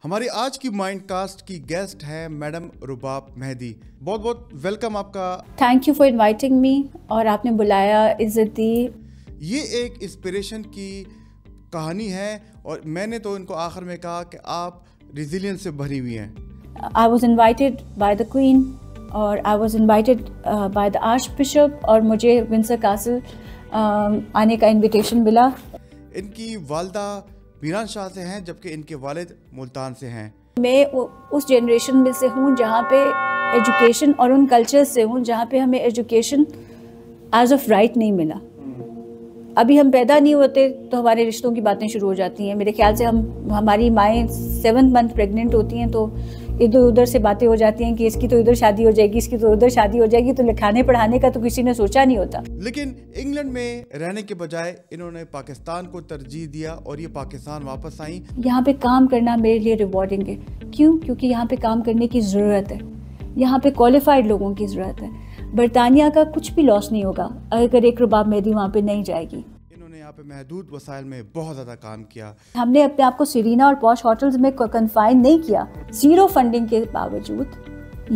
ہماری آج کی مائنڈ کاسٹ کی گیسٹ ہے میڈم رباب مہدی. بہت بہت ویلکم آپ کا. Thank you for inviting me اور آپ نے بلایا, عزت دی. یہ ایک انسپریشن کی کہانی ہے اور میں نے تو ان کو آخر میں کہا کہ آپ ریزیلینس سے بھری ہوئی ہیں. I was invited by the Queen اور I was invited by the archbishop اور مجھے ونسر کاسل آنے کا انویٹیشن ملا. ان کی والدہ میران شاہ سے ہیں جبکہ ان کے والد ملتان سے ہیں. میں اس جنریشن میں سے ہوں جہاں پہ ایجوکیشن اور ان کلچر سے ہوں جہاں پہ ہمیں ایجوکیشن ایز آف رائٹ نہیں ملا. ابھی ہم پیدا نہیں ہوتے تو ہمارے رشتوں کی باتیں شروع ہو جاتی ہیں. میرے خیال سے ہماری مائیں 7 منتھ پریگننٹ ہوتی ہیں تو ادھر ادھر سے باتیں ہو جاتی ہیں کہ اس کی تو ادھر شادی ہو جائے گی, اس کی تو ادھر شادی ہو جائے گی, تو لکھانے پڑھانے کا تو کسی نے سوچا نہیں ہوتا. لیکن انگلینڈ میں رہنے کے بجائے انہوں نے پاکستان کو ترجیح دیا اور یہ پاکستان واپس آئیں. یہاں پہ کام کرنا میرے لیے ریوارڈنگ ہے. کیوں؟ کیونکہ یہاں پہ کام کرنے کی ضرورت ہے, یہاں پہ کوالیفائڈ لوگوں کی ضرورت ہے. برطانیہ کا کچھ بھی لاس نہیں ہوگا اگر ایک رباب مہدی وہاں پہ نہیں جائے گی. یہاں پہ محدود وسائل میں بہت زیادہ کام کیا. ہم نے اپنے آپ کو سیرینا اور پوش ہوٹلز میں کنفائن نہیں کیا. زیرو فنڈنگ کے باوجود,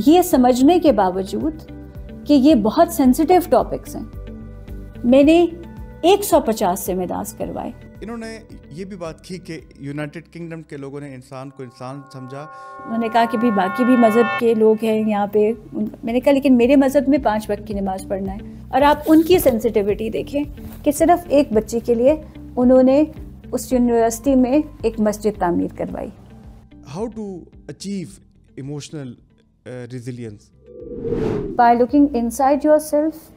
یہ سمجھنے کے باوجود کہ یہ بہت سینسیٹیو ٹاپکس ہیں, میں نے 150 سیمینارز کروائے. انہوں نے یہ بھی بات کی کہ یونائٹڈ کنگڈم کے لوگوں نے انسان کو انسان سمجھا. انہوں نے کہا کہ بھی باقی بھی مذہب کے لوگ ہیں یہاں پہ. میں نے کہا لیکن میرے مذہب میں 5 وقت کی نماز پڑھنا ہے. اور آپ ان کی سینسیٹیوٹی دیکھیں کہ صرف ایک بچی کے لیے انہوں نے اس یونیورسٹی میں ایک مسجد تعمیر کروائی. How to achieve emotional resilience? By looking inside your self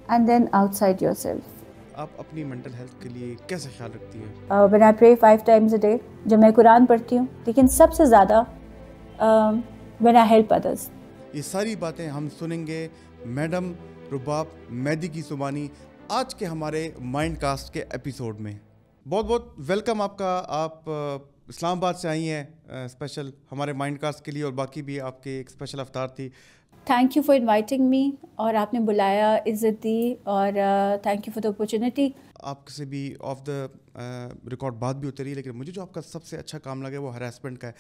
and then out side your self. آپ اپنی مینٹل ہیلتھ کے لیے کیسے خیال رکھتی ہیں؟ when I pray 5 times a day, جب میں قرآن پڑھتی ہوں, لیکن سب سے زیادہ when I help others. یہ ساری باتیں ہم سنیں گے میڈم رباب مہدی کی زبانی آج کے ہمارے مائنڈ کاسٹ کے ایپیسوڈ میں. بہت بہت ویلکم آپ کا. آپ اسلام آباد سے آئی ہیں اسپیشل ہمارے مائنڈ کاسٹ کے لیے, اور باقی بھی آپ کی ایک اسپیشل افطار تھی. Thank you for inviting me اور آپ نے بلایا, عزت دی, اور thank you for the opportunity. آپ سے بھی آف دا ریکارڈ بات بھی ہوتی رہی, لیکن مجھے جو آپ کا سب سے اچھا کام لگا وہ ہراسمنٹ کا ہے.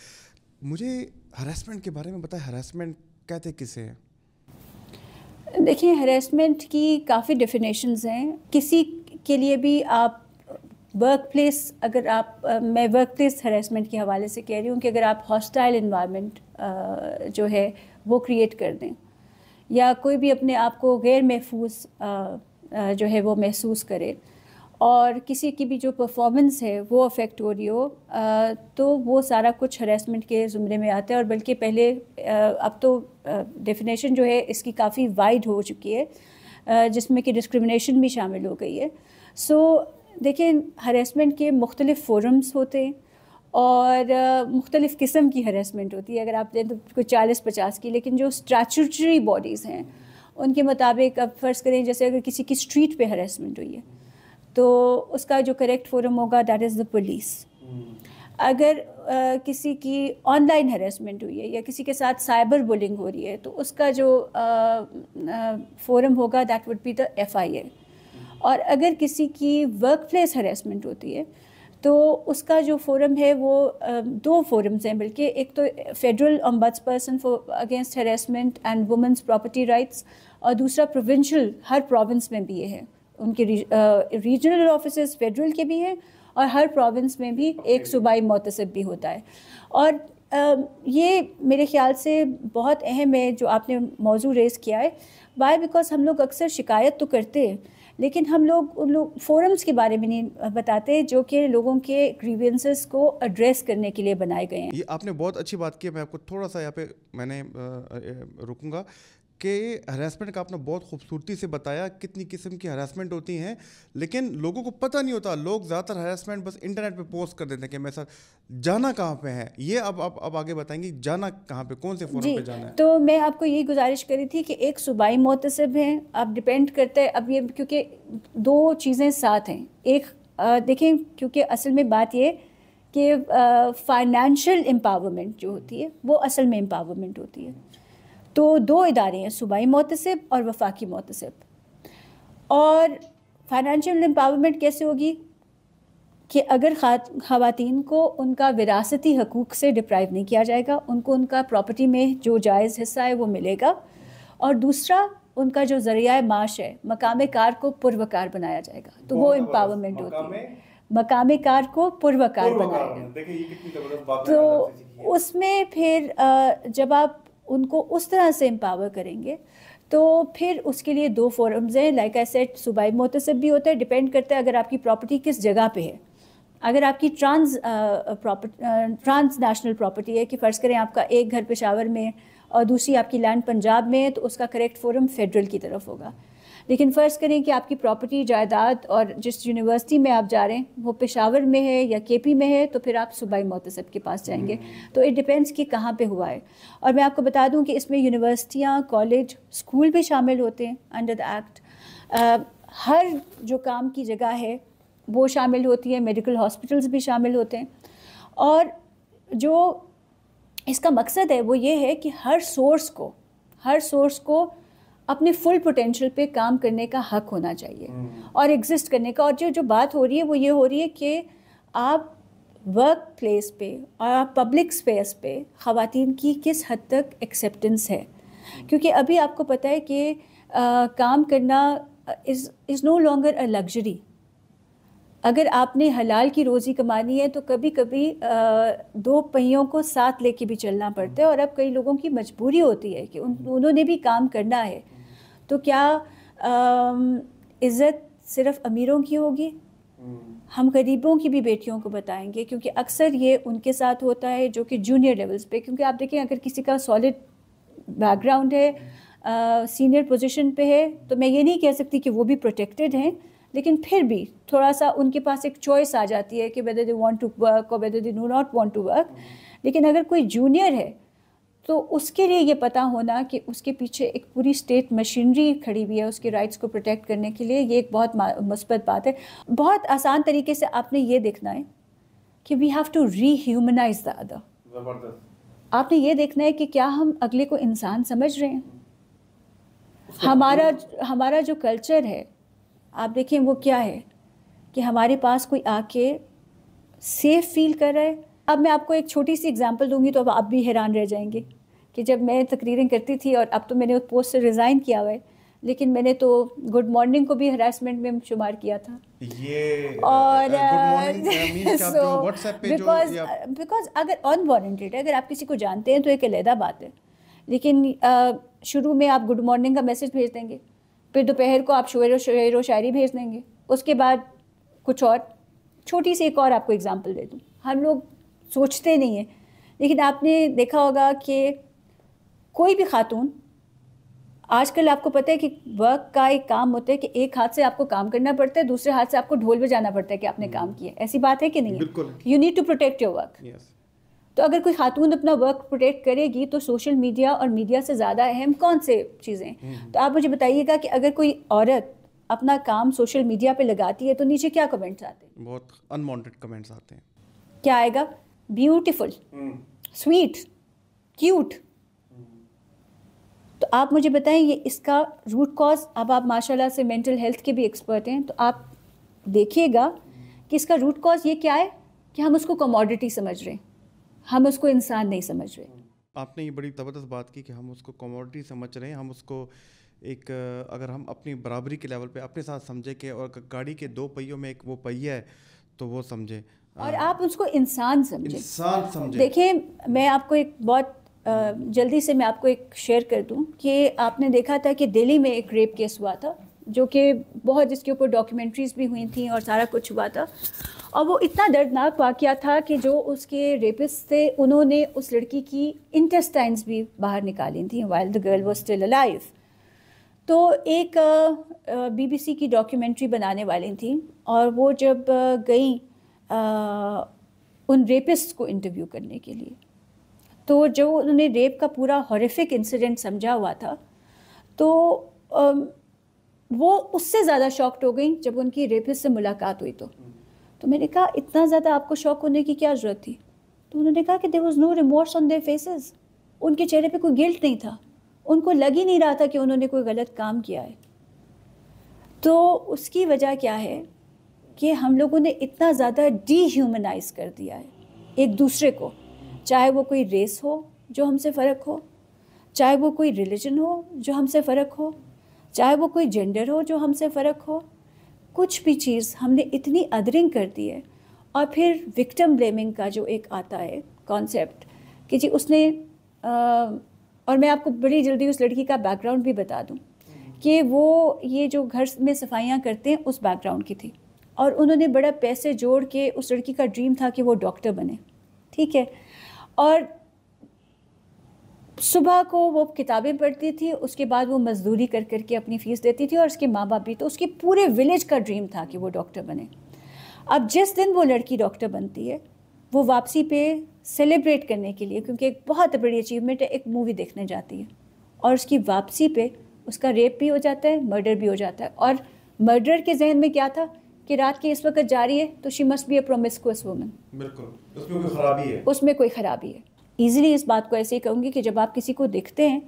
مجھے ہراسمنٹ کے بارے میں بتائیں, ہراسمنٹ کہتے کسے ہیں؟ دیکھیں, ہراسمنٹ کی کافی ڈیفینیشنز ہیں. کسی کے لیے بھی آپ ورک پلیس, اگر آپ, میں ورک پلیس ہراسمنٹ کے حوالے سے کہہ رہی ہوں کہ اگر آپ ہاسٹائل انوائرمنٹ جو ہے وہ کریٹ کر دیں, یا کوئی بھی اپنے آپ کو غیر محفوظ جو ہے وہ محسوس کرے, اور کسی کی بھی جو پرفارمنس ہے وہ افیکٹ ہو رہی ہو, تو وہ سارا کچھ ہراسمنٹ کے زمرے میں آتا ہے. اور بلکہ پہلے, اب تو ڈیفینیشن جو ہے اس کی کافی وائڈ ہو چکی ہے, جس میں کہ ڈسکرمنیشن بھی شامل ہو گئی ہے. سو دیکھیں, ہراسمنٹ کے مختلف فورمز ہوتے ہیں اور مختلف قسم کی ہراسمنٹ ہوتی ہے. اگر آپ دیں تو کوئی 40-50 کی, لیکن جو اسٹیچوٹری باڈیز ہیں ان کے مطابق, اب فرض کریں جیسے اگر کسی کی اسٹریٹ پہ ہراسمنٹ ہوئی ہے تو اس کا جو کریکٹ فورم ہوگا دیٹ از دا پولیس. اگر کسی کی آن لائن ہراسمنٹ ہوئی ہے یا کسی کے ساتھ سائبر بولنگ ہو رہی ہے تو اس کا جو فورم ہوگا that would be the FIA. اور اگر کسی کی ورک پلیس ہراسمنٹ ہوتی ہے تو اس کا جو فورم ہے وہ 2 فورمز ہیں بلکہ. ایک تو federal ombudsperson for against harassment and women's property rights, اور دوسرا پروونشل, ہر پروونس میں بھی یہ ہے. ان کے ریجنل آفیسز فیڈرل کے بھی ہیں اور ہر پروونس میں بھی ایک صوبائی محتسب بھی ہوتا ہے. اور یہ میرے خیال سے بہت اہم ہے جو آپ نے موضوع ریز کیا ہے. وائی؟ بیکاز ہم لوگ اکثر شکایت تو کرتے ہیں لیکن ہم لوگ ان فورمز کے بارے میں نہیں بتاتے جو کہ لوگوں کے گریوینسز کو ایڈریس کرنے کے لیے بنائے گئے ہیں. یہ آپ نے بہت اچھی بات کی. میں آپ کو تھوڑا سا یہاں پہ میں نے رکوں گا کہ ہراسمنٹ کا آپ نے بہت خوبصورتی سے بتایا کتنی قسم کی ہراسمنٹ ہوتی ہیں, لیکن لوگوں کو پتہ نہیں ہوتا. لوگ زیادہ تر ہراسمنٹ بس انٹرنیٹ پہ پوسٹ کر دیتے ہیں کہ میں سر جانا کہاں پہ ہے. یہ اب آگے بتائیں گے جانا کہاں پہ, کون سے فورم پہ جانا ہے. تو میں آپ کو یہی گزارش کری تھی کہ ایک صوبائی محتسب ہیں, اب ڈپینڈ کرتا ہے, اب یہ کیونکہ 2 چیزیں ساتھ ہیں. ایک دیکھیں, کیونکہ اصل میں بات یہ کہ فائنینشیل امپاورمنٹ جو ہوتی ہے وہ اصل میں امپاورمنٹ ہوتی ہے. تو 2 ادارے ہیں, صوبائی محتسب اور وفاقی محتسب. اور فائنینشیل امپاورمنٹ کیسے ہوگی کہ اگر خواتین کو ان کا وراثتی حقوق سے ڈپرائیو نہیں کیا جائے گا، ان کو ان کا پراپرٹی میں جو جائز حصہ ہے وہ ملے گا، اور دوسرا ان کا جو ذریعہ معاش ہے مقام کار کو پروقار بنایا جائے گا، تو وہ امپاورمنٹ ہوتی ہے، مقام کار کو پروقار بنایا گا۔ تو اس میں پھر جب آپ ان کو اس طرح سے امپاور کریں گے تو پھر اس کے لیے 2 فورمز ہیں، لائک آئی سیڈ صوبائی محتسب بھی ہوتا ہے، ڈپینڈ کرتا ہے اگر آپ کی پراپرٹی کس جگہ پہ ہے۔ اگر آپ کی ٹرانس نیشنل پراپرٹی ہے، کہ فرض کریں آپ کا ایک گھر پشاور میں اور دوسری آپ کی لینڈ پنجاب میں ہے، تو اس کا کریکٹ فورم فیڈرل کی طرف ہوگا۔ لیکن فرض کریں کہ آپ کی پراپرٹی جائیداد اور جس یونیورسٹی میں آپ جا رہے ہیں وہ پشاور میں ہے یا کے پی میں ہے، تو پھر آپ صوبائی محتسب کے پاس جائیں گے۔ تو اٹ ڈپینڈس کہ کہاں پہ ہوا ہے۔ اور میں آپ کو بتا دوں کہ اس میں یونیورسٹیاں، کالج، اسکول بھی شامل ہوتے ہیں انڈر دا ایکٹ۔ ہر جو کام کی جگہ ہے وہ شامل ہوتی ہے، میڈیکل ہاسپٹلس بھی شامل ہوتے ہیں۔ اور جو اس کا مقصد ہے وہ یہ ہے کہ ہر سورس کو اپنے فل پوٹینشیل پہ کام کرنے کا حق ہونا چاہیے اور ایگزسٹ کرنے کا۔ اور جو بات ہو رہی ہے وہ یہ ہو رہی ہے کہ آپ ورک پلیس پہ اور آپ پبلک اسپیس پہ خواتین کی کس حد تک ایکسیپٹنس ہے، کیونکہ ابھی آپ کو پتہ ہے کہ کام کرنا از نو لانگر اے لگژری۔ اگر آپ نے حلال کی روزی کمانی ہے تو کبھی کبھی 2 پہیوں کو ساتھ لے کے بھی چلنا پڑتا ہے، اور اب کئی لوگوں کی مجبوری ہوتی ہے کہ انہوں نے بھی کام کرنا ہے۔ تو کیا عزت صرف امیروں کی ہوگی؟ ہم غریبوں کی بھی بیٹیوں کو بتائیں گے، کیونکہ اکثر یہ ان کے ساتھ ہوتا ہے جو کہ جونیئر لیولز پہ، کیونکہ آپ دیکھیں اگر کسی کا سالڈ بیک گراؤنڈ ہے، سینئر پوزیشن پہ ہے، تو میں یہ نہیں کہہ سکتی کہ وہ بھی پروٹیکٹڈ ہیں، لیکن پھر بھی تھوڑا سا ان کے پاس ایک چوائس آ جاتی ہے کہ whether they want to work or whether they do not want to work۔ لیکن اگر کوئی جونیئر ہے تو اس کے لیے یہ پتہ ہونا کہ اس کے پیچھے ایک پوری اسٹیٹ مشینری کھڑی ہوئی ہے اس کے رائٹس کو پروٹیکٹ کرنے کے لیے، یہ ایک بہت مثبت بات ہے۔ بہت آسان طریقے سے آپ نے یہ دیکھنا ہے کہ we have to rehumanize the other. آپ نے یہ دیکھنا ہے کہ کیا ہم اگلے کو انسان سمجھ رہے ہیں۔ ہمارا جو کلچر ہے آپ دیکھیں وہ کیا ہے کہ ہمارے پاس کوئی آ کے سیف فیل کر رہا ہے۔ اب میں آپ کو ایک چھوٹی سی اگزامپل دوں گی تو اب آپ بھی حیران رہ جائیں گے کہ جب میں تقریریں کرتی تھی، اور اب تو میں نے اس پوسٹ سے ریزائن کیا ہوا ہے، لیکن میں نے تو گڈ مارننگ کو بھی ہراسمنٹ میں شمار کیا تھا۔ اور بیکاز اگر ان وارنٹیڈ ہے، اگر آپ کسی کو جانتے ہیں تو ایک علیحدہ بات ہے، لیکن شروع میں آپ گڈ مارننگ کا میسج بھیج دیں گے، پھر دوپہر کو آپ شعر و شاعری بھیج دیں گے، اس کے بعد کچھ اور۔ چھوٹی سی ایک اور آپ کو اگزامپل دے دوں، ہم لوگ سوچتے نہیں ہیں، لیکن آپ نے دیکھا ہوگا کہ کوئی بھی خاتون آج کل آپ کو پتہ ہے کہ ورک کا ایک کام ہوتا ہے کہ ایک ہاتھ سے آپ کو کام کرنا پڑتا ہے، دوسرے ہاتھ سے آپ کو ڈھول بجانا پڑتا ہے کہ آپ نے کام کیا۔ ایسی بات ہے کہ نہیں ہے؟ You need to protect your work. تو اگر کوئی خاتون اپنا ورک پروٹیکٹ کرے گی تو سوشل میڈیا اور میڈیا سے زیادہ اہم کون سے چیزیں ہیں؟ تو آپ مجھے بتائیے گا کہ اگر کوئی عورت اپنا کام سوشل میڈیا پہ لگاتی ہے تو نیچے کیا کمنٹس آتے ہیں؟ بہت انوانٹیڈ کمنٹس آتے ہیں۔ کیا آئے گا؟ Beautiful, sweet, cute. تو آپ مجھے بتائیں یہ اس کا روٹ کاز، اب آپ ماشاء اللہ سے مینٹل ہیلتھ کے بھی ایکسپرٹ ہیں، تو آپ دیکھیے گا کہ اس کا روٹ کاز یہ کیا ہے کہ ہم اس کو کموڈٹی سمجھ رہے ہیں، ہم اس کو انسان نہیں سمجھ رہے۔ آپ نے یہ بڑی زبردست بات کی کہ ہم اس کو کموڈٹی سمجھ رہے ہیں، ہم اس کو ایک اگر ہم اپنی برابری کے لیول پہ اپنے ساتھ سمجھے کہ اور گاڑی کے 2 پہیوں میں ایک وہ پہیا ہے تو وہ سمجھے، اور آپ اس کو انسان سمجھیں۔ دیکھیں میں آپ کو ایک بہت جلدی سے میں آپ کو ایک شیئر کر دوں کہ آپ نے دیکھا تھا کہ دہلی میں ایک ریپ کیس ہوا تھا جو کہ بہت، جس کے اوپر ڈاکیومنٹریز بھی ہوئی تھیں اور سارا کچھ ہوا تھا، اور وہ اتنا دردناک واقعہ تھا کہ جو اس کے ریپسٹ تھے انہوں نے اس لڑکی کی انٹسٹائنز بھی باہر نکالی تھیں while the girl was still alive۔ تو ایک بی بی سی کی ڈاکیومنٹری بنانے والی تھیں، اور وہ جب گئیں ان ریپسٹ کو انٹرویو کرنے کے لیے، تو جو انہوں نے ریپ کا پورا ہاریفک انسیڈنٹ سمجھا ہوا تھا، تو وہ اس سے زیادہ شاکڈ ہو گئیں جب ان کی ریپسٹ سے ملاقات ہوئی۔ تو میں نے کہا اتنا زیادہ آپ کو شوق ہونے کی کیا ضرورت تھی؟ تو انہوں نے کہا کہ there was no remorse on their faces، ان کے چہرے پہ کوئی گلٹ نہیں تھا، ان کو لگ ہی نہیں رہا تھا کہ انہوں نے کوئی غلط کام کیا ہے۔ تو اس کی وجہ کیا ہے کہ ہم لوگوں نے اتنا زیادہ ڈی ہیومنائز کر دیا ہے ایک دوسرے کو، چاہے وہ کوئی ریس ہو جو ہم سے فرق ہو، چاہے وہ کوئی ریلیجن ہو جو ہم سے فرق ہو، چاہے وہ کوئی جینڈر ہو جو ہم سے فرق ہو، کچھ بھی چیز ہم نے اتنی ادرنگ کر دی ہے. اور پھر وکٹم بلیمنگ کا جو ایک آتا ہے کانسیپٹ کہ جی اس نے اور میں آپ کو بڑی جلدی اس لڑکی کا بیک گراؤنڈ بھی بتا دوں کہ وہ یہ جو گھر میں صفائیاں کرتے ہیں اس بیک گراؤنڈ کی تھی، اور انہوں نے بڑا پیسے جوڑ کے، اس لڑکی کا ڈریم تھا کہ وہ ڈاکٹر بنے، ٹھیک ہے، اور صبح کو وہ کتابیں پڑھتی تھی، اس کے بعد وہ مزدوری کر کر کے اپنی فیس دیتی تھی، اور اس کے ماں باپ بھی، تو اس کے پورے ولیج کا ڈریم تھا کہ وہ ڈاکٹر بنے. اب جس دن وہ لڑکی ڈاکٹر بنتی ہے، وہ واپسی پہ سیلیبریٹ کرنے کے لیے، کیونکہ ایک بہت بڑی اچیومنٹ ہے، ایک مووی دیکھنے جاتی ہے، اور اس کی واپسی پہ اس کا ریپ بھی ہو جاتا ہے، مرڈر بھی ہو جاتا ہے. اور مرڈر کے ذہن میں کیا تھا کہ رات کی اس وقت جا رہی ہے تو she must be a promiscuous woman. بالکل، اس میں کوئی خرابی ہے، اس میں کوئی خرابی ہے. ایزیلی اس بات کو ایسے ہی کہوں گی کہ جب آپ کسی کو دیکھتے ہیں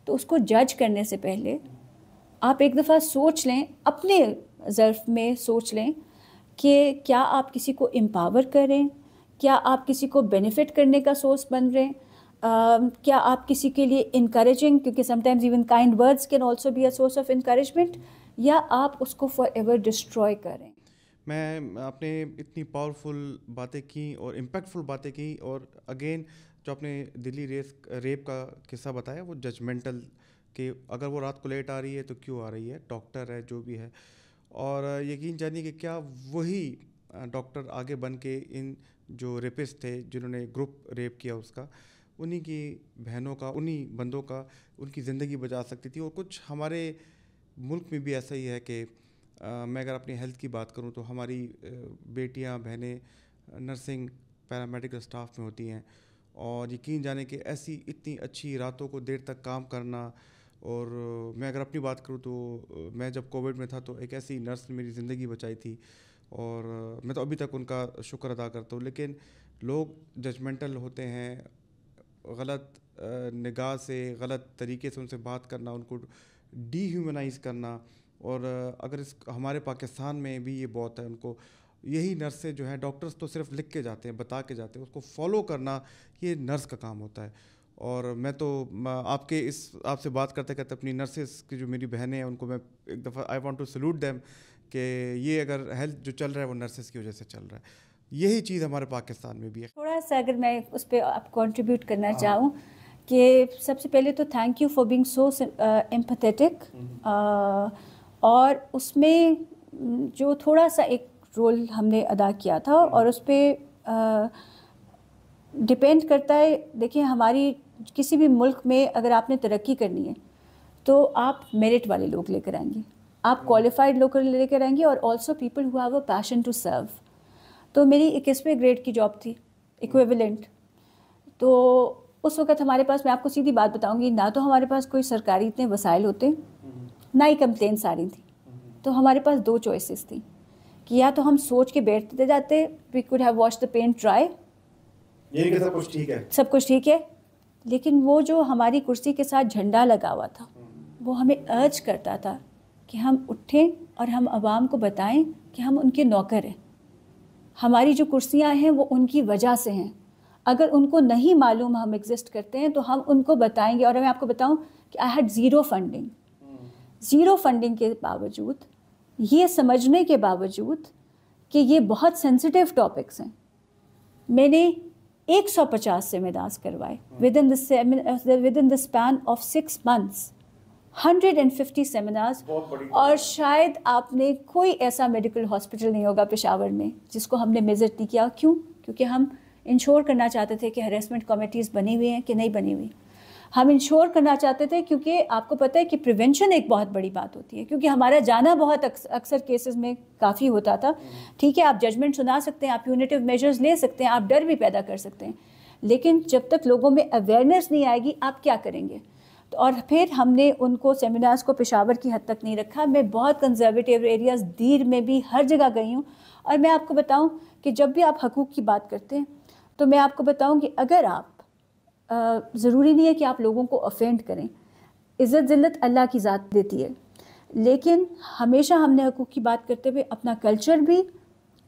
تو اس کو جج کرنے سے پہلے آپ ایک دفعہ سوچ لیں، اپنے ظرف میں سوچ لیں کہ کیا آپ کسی کو امپاور کریں، کیا آپ کسی کو بینیفٹ کرنے کا سورس بن رہے ہیں، کیا آپ کسی کے لیے انکریجنگ، کیونکہ sometimes even kind words can also be a source of encouragement, یا آپ اس کو فار ایور ڈسٹروائے کریں. میں آپ نے اتنی پاورفل باتیں کی اور امپیکٹفل باتیں کی، اور اگین جو آپ نے دلی ریپ کا قصہ بتایا وہ ججمنٹل، کہ اگر وہ رات کو لیٹ آ رہی ہے تو کیوں آ رہی ہے، ڈاکٹر ہے جو بھی ہے. اور یقین جانیے کہ کیا وہی ڈاکٹر آگے بن کے ان جو ریپسٹ تھے جنہوں نے گروپ ریپ کیا اس کا، انہی کی بہنوں کا، انہی بندوں کا، ان کی زندگی بچا سکتی تھی. اور کچھ ہمارے ملک میں بھی ایسا ہی ہے کہ میں اگر اپنی ہیلتھ کی بات کروں تو ہماری بیٹیاں بہنیں نرسنگ پیرامیڈیکل اسٹاف میں ہوتی ہیں، اور یقین جانے کہ ایسی اتنی اچھی راتوں کو دیر تک کام کرنا. اور میں اگر اپنی بات کروں تو میں جب کووڈ میں تھا تو ایک ایسی نرس نے میری زندگی بچائی تھی، اور میں تو ابھی تک ان کا شکر ادا کرتا ہوں. لیکن لوگ ججمنٹل ہوتے ہیں، غلط نگاہ سے، غلط طریقے سے ان سے بات کرنا، ان کو ڈی ہیومنائز کرنا. اور اگر ہمارے پاکستان میں بھی یہ بہت ہے، ان کو یہی نرسیں جو ہیں، ڈاکٹرز تو صرف لکھ کے جاتے ہیں، بتا کے جاتے ہیں، اس کو فالو کرنا یہ نرس کا کام ہوتا ہے. اور میں تو آپ سے بات کرتے کرتے اپنی نرسز کی جو میری بہنیں ہیں ان کو میں ایک دفعہ I want to salute them کہ یہ اگر ہیلتھ جو چل رہا ہے وہ نرسز کی وجہ سے چل رہا ہے. یہی چیز ہمارے پاکستان میں بھی ہے. تھوڑا سا اگر میں اس پہ آپ کنٹریبیوٹ کرنا چاہوں کہ سب سے پہلے تو thank you for being so empathetic, اور اس میں جو تھوڑا سا ایک رول ہم نے ادا کیا تھا، اور اس پہ ڈپینڈ کرتا ہے. دیکھیں، ہماری کسی بھی ملک میں اگر آپ نے ترقی کرنی ہے تو آپ میرٹ والے لوگ لے کر آئیں گے، آپ کوالیفائڈ لوگ لے کر آئیں گے، اور also people who have a passion to serve. تو میری 21ویں گریڈ کی جاب تھی ایکویولنٹ، تو اس وقت ہمارے پاس، میں آپ کو سیدھی بات بتاؤں گی، نہ تو ہمارے پاس کوئی سرکاری اتنے وسائل ہوتے، نہ ہی کمپلینس آ رہی تھیں. تو ہمارے پاس دو چوائسیز تھیں کہ یا تو ہم سوچ کے بیٹھتے جاتے، we could have wash the paint dry, یہ کہ سب کچھ ٹھیک ہے، سب کچھ ٹھیک ہے. لیکن وہ جو ہماری کرسی کے ساتھ جھنڈا لگا ہوا تھا وہ ہمیں ارج کرتا تھا کہ ہم اٹھیں اور ہم عوام کو بتائیں کہ ہم ان کے نوکر ہیں، ہماری جو کرسیاں ہیں وہ ان کی وجہ سے ہیں. اگر ان کو نہیں معلوم ہم ایگزسٹ کرتے ہیں تو ہم ان کو بتائیں گے. اور میں آپ کو بتاؤں کہ آئی ہیڈ زیرو فنڈنگ کے باوجود، یہ سمجھنے کے باوجود کہ یہ بہت سینسیٹیو ٹاپکس ہیں، میں نے 150 سیمینارز کروائے with in the span of 6 months، 150 seminars. اور شاید آپ نے کوئی ایسا میڈیکل ہاسپٹل نہیں ہوگا پشاور میں جس کو ہم نے وزٹ نہیں کیا. کیوں؟ کیونکہ ہم انشور کرنا چاہتے تھے کہ ہریسمنٹ کمیٹیز بنی ہوئی ہیں کہ نہیں بنی ہوئی. ہم انشور کرنا چاہتے تھے کیونکہ آپ کو پتہ ہے کہ پریونشن ایک بہت بڑی بات ہوتی ہے، کیونکہ ہمارا جانا بہت اکثر کیسز میں کافی ہوتا تھا. ٹھیک ہے، آپ ججمنٹ سنا سکتے ہیں، آپ پیونیٹیو میجرز لے سکتے ہیں، آپ ڈر بھی پیدا کر سکتے ہیں، لیکن جب تک لوگوں میں اویئرنیس نہیں آئے گی آپ کیا کریں گے؟ اور پھر ہم نے ان کو سیمینارز کو پشاور کی حد تک نہیں رکھا. میں بہت کنزرویٹیو ایریاز دیر میں بھی ہر جگہ گئی ہوں. اور میں آپ کو بتاؤں کہ جب بھی آپ حقوق کی بات کرتے ہیں تو میں آپ کو بتاؤں کہ اگر آپ ضروری نہیں ہے کہ آپ لوگوں کو افینڈ کریں، عزت ذلت اللہ کی ذات دیتی ہے، لیکن ہمیشہ ہم نے حقوق کی بات کرتے ہوئے اپنا کلچر بھی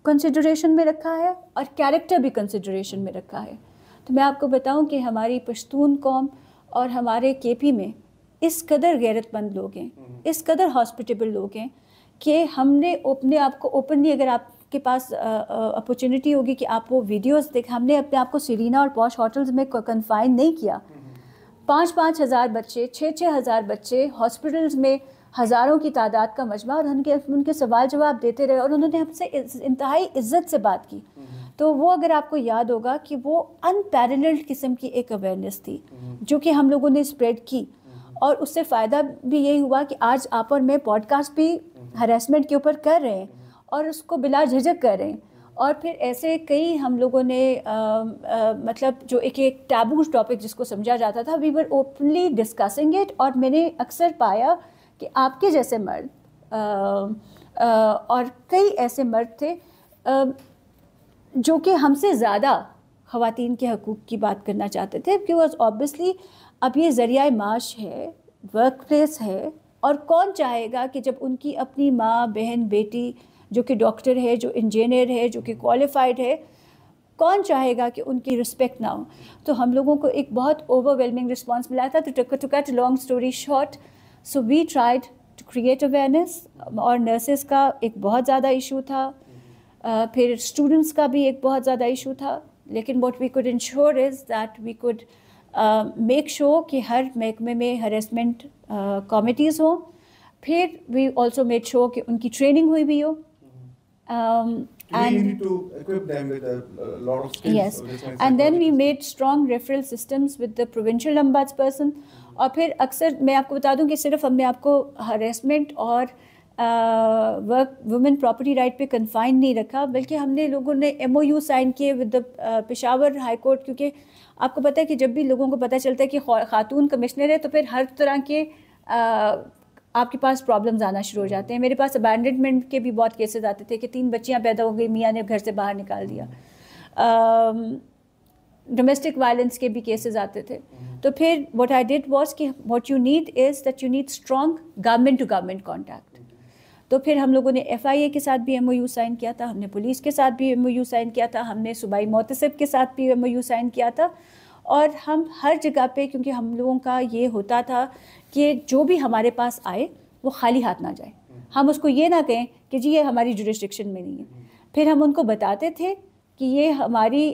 کنسیڈریشن میں رکھا ہے اور کیریکٹر بھی کنسیڈریشن میں رکھا ہے. تو میں آپ کو بتاؤں کہ ہماری پشتون قوم اور ہمارے کے پی میں اس قدر غیرت مند لوگ ہیں, اس قدر ہاسپٹیبل لوگ ہیں کہ ہم نے اپنے آپ کو اوپنلی, اگر آپ کے پاس اپرچونیٹی ہوگی کہ آپ وہ ویڈیوز دیکھ, ہم نے اپنے آپ کو سیرینا اور پوش ہوٹلز میں کنفائن نہیں کیا. 5-5 ہزار بچے, 6-6 ہزار بچے ہاسپٹلز میں, ہزاروں کی تعداد کا مجمع, اور ان کے سوال جواب دیتے رہے, اور انہوں نے ہم سے انتہائی عزت سے بات کی. تو وہ اگر آپ کو یاد ہوگا کہ وہ انپیرللڈ قسم کی ایک اویئرنیس تھی جو کہ ہم لوگوں نے اسپریڈ کی, اور اس سے فائدہ بھی یہی ہوا کہ آج آپ اور میں پوڈ کاسٹ بھی ہراسمنٹ کے اوپر کر رہے ہیں اور اس کو بلا جھجک کر رہے ہیں. اور پھر ایسے کئی ہم لوگوں نے مطلب جو ایک ٹیبو ٹاپک جس کو سمجھا جاتا تھا, وی ور اوپنلی ڈسکسنگ اٹ. اور میں نے اکثر پایا کہ آپ کے جیسے مرد اور کئی ایسے مرد تھے جو کہ ہم سے زیادہ خواتین کے حقوق کی بات کرنا چاہتے تھے, بیکاز آبویسلی اب یہ ذریعہ معاش ہے, ورک پلیس ہے, اور کون چاہے گا کہ جب ان کی اپنی ماں, بہن, بیٹی جو کہ ڈاکٹر ہے, جو انجینئر ہے, جو کہ کوالیفائڈ ہے, کون چاہے گا کہ ان کی رسپیکٹ نہ ہو. تو ہم لوگوں کو ایک بہت اوور ویلمنگ رسپانس ملا تھا. تو cut long story short, so we tried to create awareness. اور نرسز کا ایک بہت زیادہ ایشو تھا, پھر اسٹوڈنٹس کا بھی ایک بہت زیادہ ایشو تھا, لیکن what we could ensure is that we could make sure کہ ہر محکمے میں ہریسمنٹ کمیٹیز ہوں. پھر وی آلسو میڈ شور کہ ان کی ٹریننگ ہوئی بھی ہو. And you need to equip them with a lot of skills. Yes, and then we made strong referral systems with the provincial ombudsperson. اور پھر اکثر میں آپ کو بتا دوں کہ صرف ہم نے آپ کو ہریسمنٹ اور ورک وومن پراپرٹی رائٹ پہ کنفائن نہیں رکھا, بلکہ ہم نے لوگوں نے MOU سائن کیے with the Peshawar high court. کیونکہ آپ کو پتہ ہے کہ جب بھی لوگوں کو پتہ چلتا ہے کہ خاتون کمشنر ہے تو پھر ہر طرح کے آپ کے پاس پرابلمز آنا شروع ہو جاتے ہیں. میرے پاس ابینڈنمنٹ کے بھی بہت کیسز آتے تھے کہ 3 بچیاں پیدا ہو گئی, میاں نے گھر سے باہر نکال دیا. ڈومیسٹک وائلنس کے بھی کیسز آتے تھے. تو پھر واٹ آئی ڈیڈ واز کہ what you need is that you need strong government to government contact. تو پھر ہم لوگوں نے FIA کے ساتھ بھی MOU سائن کیا تھا, ہم نے پولیس کے ساتھ بھی MOU سائن کیا تھا, ہم نے صوبائی محتسب کے ساتھ بھی MOU سائن کیا تھا. اور ہم ہر جگہ پہ, کیونکہ ہم لوگوں کا یہ ہوتا تھا کہ جو بھی ہمارے پاس آئے وہ خالی ہاتھ نہ جائے. ہم اس کو یہ نہ کہیں کہ جی یہ ہماری جورسڈکشن میں نہیں ہے. پھر ہم ان کو بتاتے تھے کہ یہ ہماری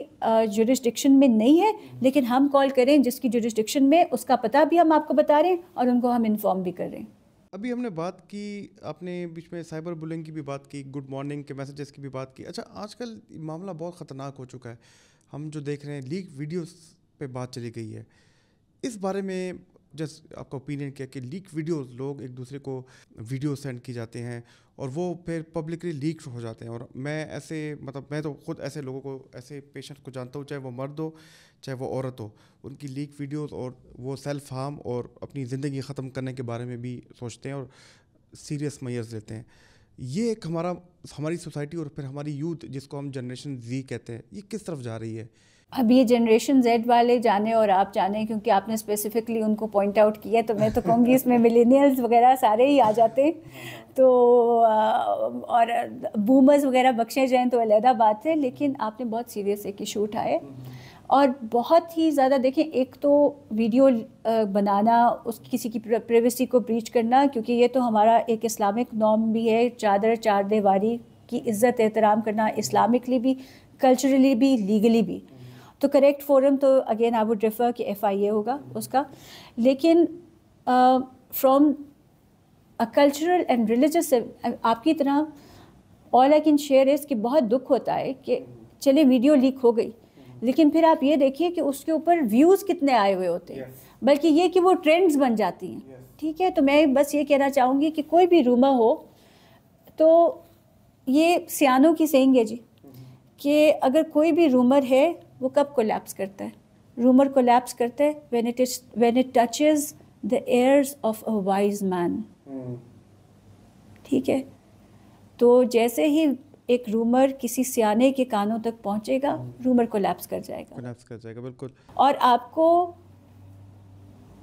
جورسڈکشن میں نہیں ہے, لیکن ہم کال کریں جس کی جورسڈکشن میں, اس کا پتہ بھی ہم آپ کو بتا رہے ہیں اور ان کو ہم انفارم بھی کر رہے ہیں. ابھی ہم نے بات کی, آپ نے بیچ میں سائبر بلنگ کی بھی بات کی, گڈ مارننگ کے میسیجز کی بھی بات کی. اچھا, آج کل معاملہ بہت خطرناک ہو چکا ہے. ہم جو دیکھ رہے ہیں لیک ویڈیوز پہ بات چلی گئی ہے, اس بارے میں جسٹ آپ کا اوپینین کیا کہ لیک ویڈیوز, لوگ ایک دوسرے کو ویڈیو سینڈ کی جاتے ہیں اور وہ پھر پبلکلی لیک ہو جاتے ہیں. اور میں ایسے میں تو خود ایسے لوگوں کو, ایسے پیشنٹ کو جانتا ہوں, چاہے وہ مرد ہو چاہے وہ عورت ہو, ان کی لیک ویڈیوز اور وہ سیلف ہارم اور اپنی زندگی ختم کرنے کے بارے میں بھی سوچتے ہیں اور سیریس میئرز لیتے ہیں. یہ ایک ہماری سوسائٹی اور پھر ہماری یوتھ, جس کو ہم جنریشن زی کہتے ہیں, یہ کس طرف جا رہی ہے؟ اب یہ جنریشن زیڈ والے جانے اور آپ جانیں, کیونکہ آپ نے اسپیسیفکلی ان کو پوائنٹ آؤٹ کیا, تو میں تو کہوں گی اس میں ملینیلز وغیرہ سارے ہی آ جاتے ہیں. تو اور بومرز وغیرہ بخشے جائیں تو علیحدہ بات ہے, لیکن آپ نے بہت سیریس ایک ایشو اٹھائے اور بہت ہی زیادہ. دیکھیں, ایک تو ویڈیو بنانا, اس کسی کی پریویسی کو بریچ کرنا, کیونکہ یہ تو ہمارا ایک اسلامک نارم بھی ہے, چادر چار دیواری کی عزت احترام کرنا, اسلامکلی بھی, کلچرلی بھی, لیگلی بھی. تو کریکٹ فورم تو اگین آئی ووڈ ریفر کہ FIA ہوگا اس کا. لیکن from a cultural and religious, آپ کی طرح آل آئی کین شیئر از کہ بہت دکھ ہوتا ہے کہ چلے ویڈیو لیک ہو گئی, لیکن پھر آپ یہ دیکھیے کہ اس کے اوپر ویوز کتنے آئے ہوئے ہوتے ہیں, بلکہ یہ کہ وہ ٹرینڈز بن جاتی ہیں. ٹھیک ہے, تو میں بس یہ کہنا چاہوں گی کہ کوئی بھی رومر ہو تو یہ سیانوں کی سینگ ہے جی, کہ اگر کوئی بھی رومر ہے وہ کب کولیپس کرتا ہے؟ رومر کولیپس کرتا ہے when it touches the ears of a wise man. ٹھیک ہے, تو جیسے ہی ایک رومر کسی سیانے کے کانوں تک پہنچے گا, رومر کولیپس کر جائے گا. بالکل. اور آپ کو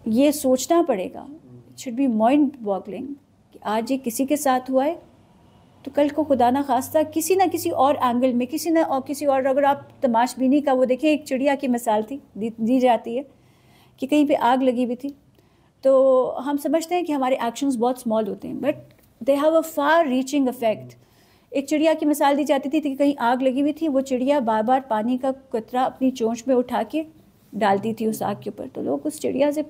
یہ سوچنا پڑے گا, it should be mind boggling کہ آج یہ کسی کے ساتھ ہوا ہے تو کل کو خدا نہ خواستہ کسی نہ کسی اور اینگل میں کسی اور اگر آپ تماش بینی کا وہ دیکھیں، ایک چڑیا کی مثال دی جاتی ہے کہ کہیں پہ آگ لگی ہوئی تھی، تو ہم سمجھتے ہیں کہ ہمارے ایکشنز بہت اسمال ہوتے ہیں، but they have a far reaching effect. ایک چڑیا کی مثال دی جاتی تھی کہ کہیں آگ لگی ہوئی تھی، وہ چڑیا بار بار پانی کا قطرہ اپنی چونچ میں اٹھا کے ڈالتی تھی اس آگ کے اوپر. تو لوگ اس چڑیا سے،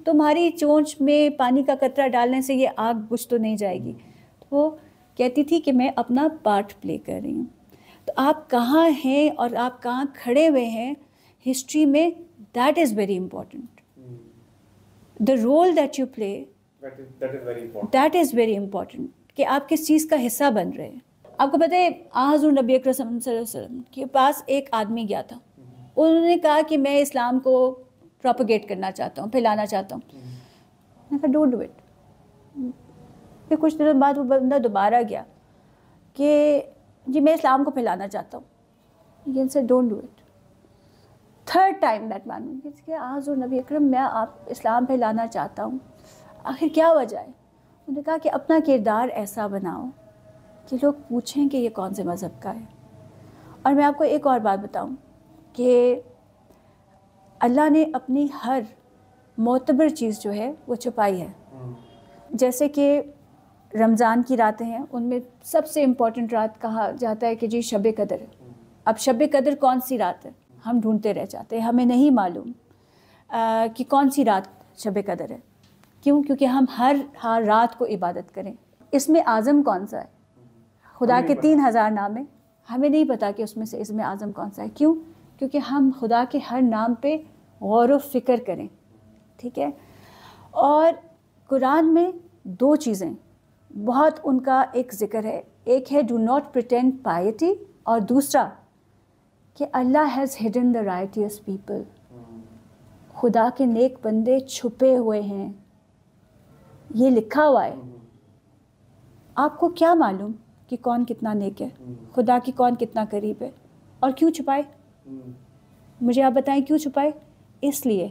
تمہاری چونچ میں پانی کا قطرہ ڈالنے سے یہ آگ بجھ تو نہیں جائے گی. تو وہ کہتی تھی کہ میں اپنا پارٹ پلے کر رہی ہوں. تو آپ کہاں ہیں اور آپ کہاں کھڑے ہوئے ہیں ہسٹری میں، that is very important. The role that you play, that is very important, کہ آپ کس چیز کا حصہ بن رہے ہیں. آپ کو پتہ ہے حضور نبی اکرم صلی اللہ علیہ وسلم کے پاس ایک آدمی گیا تھا، انہوں نے کہا کہ میں اسلام کو پروپیگیٹ کرنا چاہتا ہوں، پھیلانا چاہتا ہوں. میں نے کہا ڈونٹ ڈو اٹ. پھر کچھ دنوں بعد وہ بندہ دوبارہ گیا کہ جی میں اسلام کو پھیلانا چاہتا ہوں. یہ سے don't do it. Third time that man کہ حضور نبی اکرم میں آپ اسلام پھیلانا چاہتا ہوں، آخر کیا وجہ ہے؟ انہوں نے کہا کہ اپنا کردار ایسا بناؤ کہ لوگ پوچھیں کہ یہ کون سے مذہب کا ہے. اور میں آپ کو ایک اور بات بتاؤں کہ اللہ نے اپنی ہر معتبر چیز جو ہے وہ چھپائی ہے. جیسے کہ رمضان کی راتیں ہیں، ان میں سب سے امپورٹنٹ رات کہا جاتا ہے کہ جی شب قدر ہے. اب شب قدر کون سی رات ہے ہم ڈھونڈتے رہ جاتے ہیں، ہمیں نہیں معلوم کہ کون سی رات شب قدر ہے. کیوں؟ کیونکہ ہم ہر رات کو عبادت کریں. اس میں اعظم کون سا ہے؟ خدا کے 3000 نام ہیں، ہمیں نہیں پتہ کہ اس میں سے اسم اعظم کون سا ہے. کیوں؟ کیونکہ ہم خدا کے ہر نام پہ غور و فکر کریں. ٹھیک ہے. اور قرآن میں 2 چیزیں بہت ان کا ایک ذکر ہے، ایک ہے ڈو ناٹ پریٹینڈ پائٹی، اور دوسرا کہ اللہ has hidden the righteous people. خدا کے نیک بندے چھپے ہوئے ہیں، یہ لکھا ہوا ہے. آپ کو کیا معلوم کہ کون کتنا نیک ہے، خدا کی کون کتنا قریب ہے؟ اور کیوں چھپائے؟ مجھے آپ بتائیں کیوں چھپائے؟ اس لیے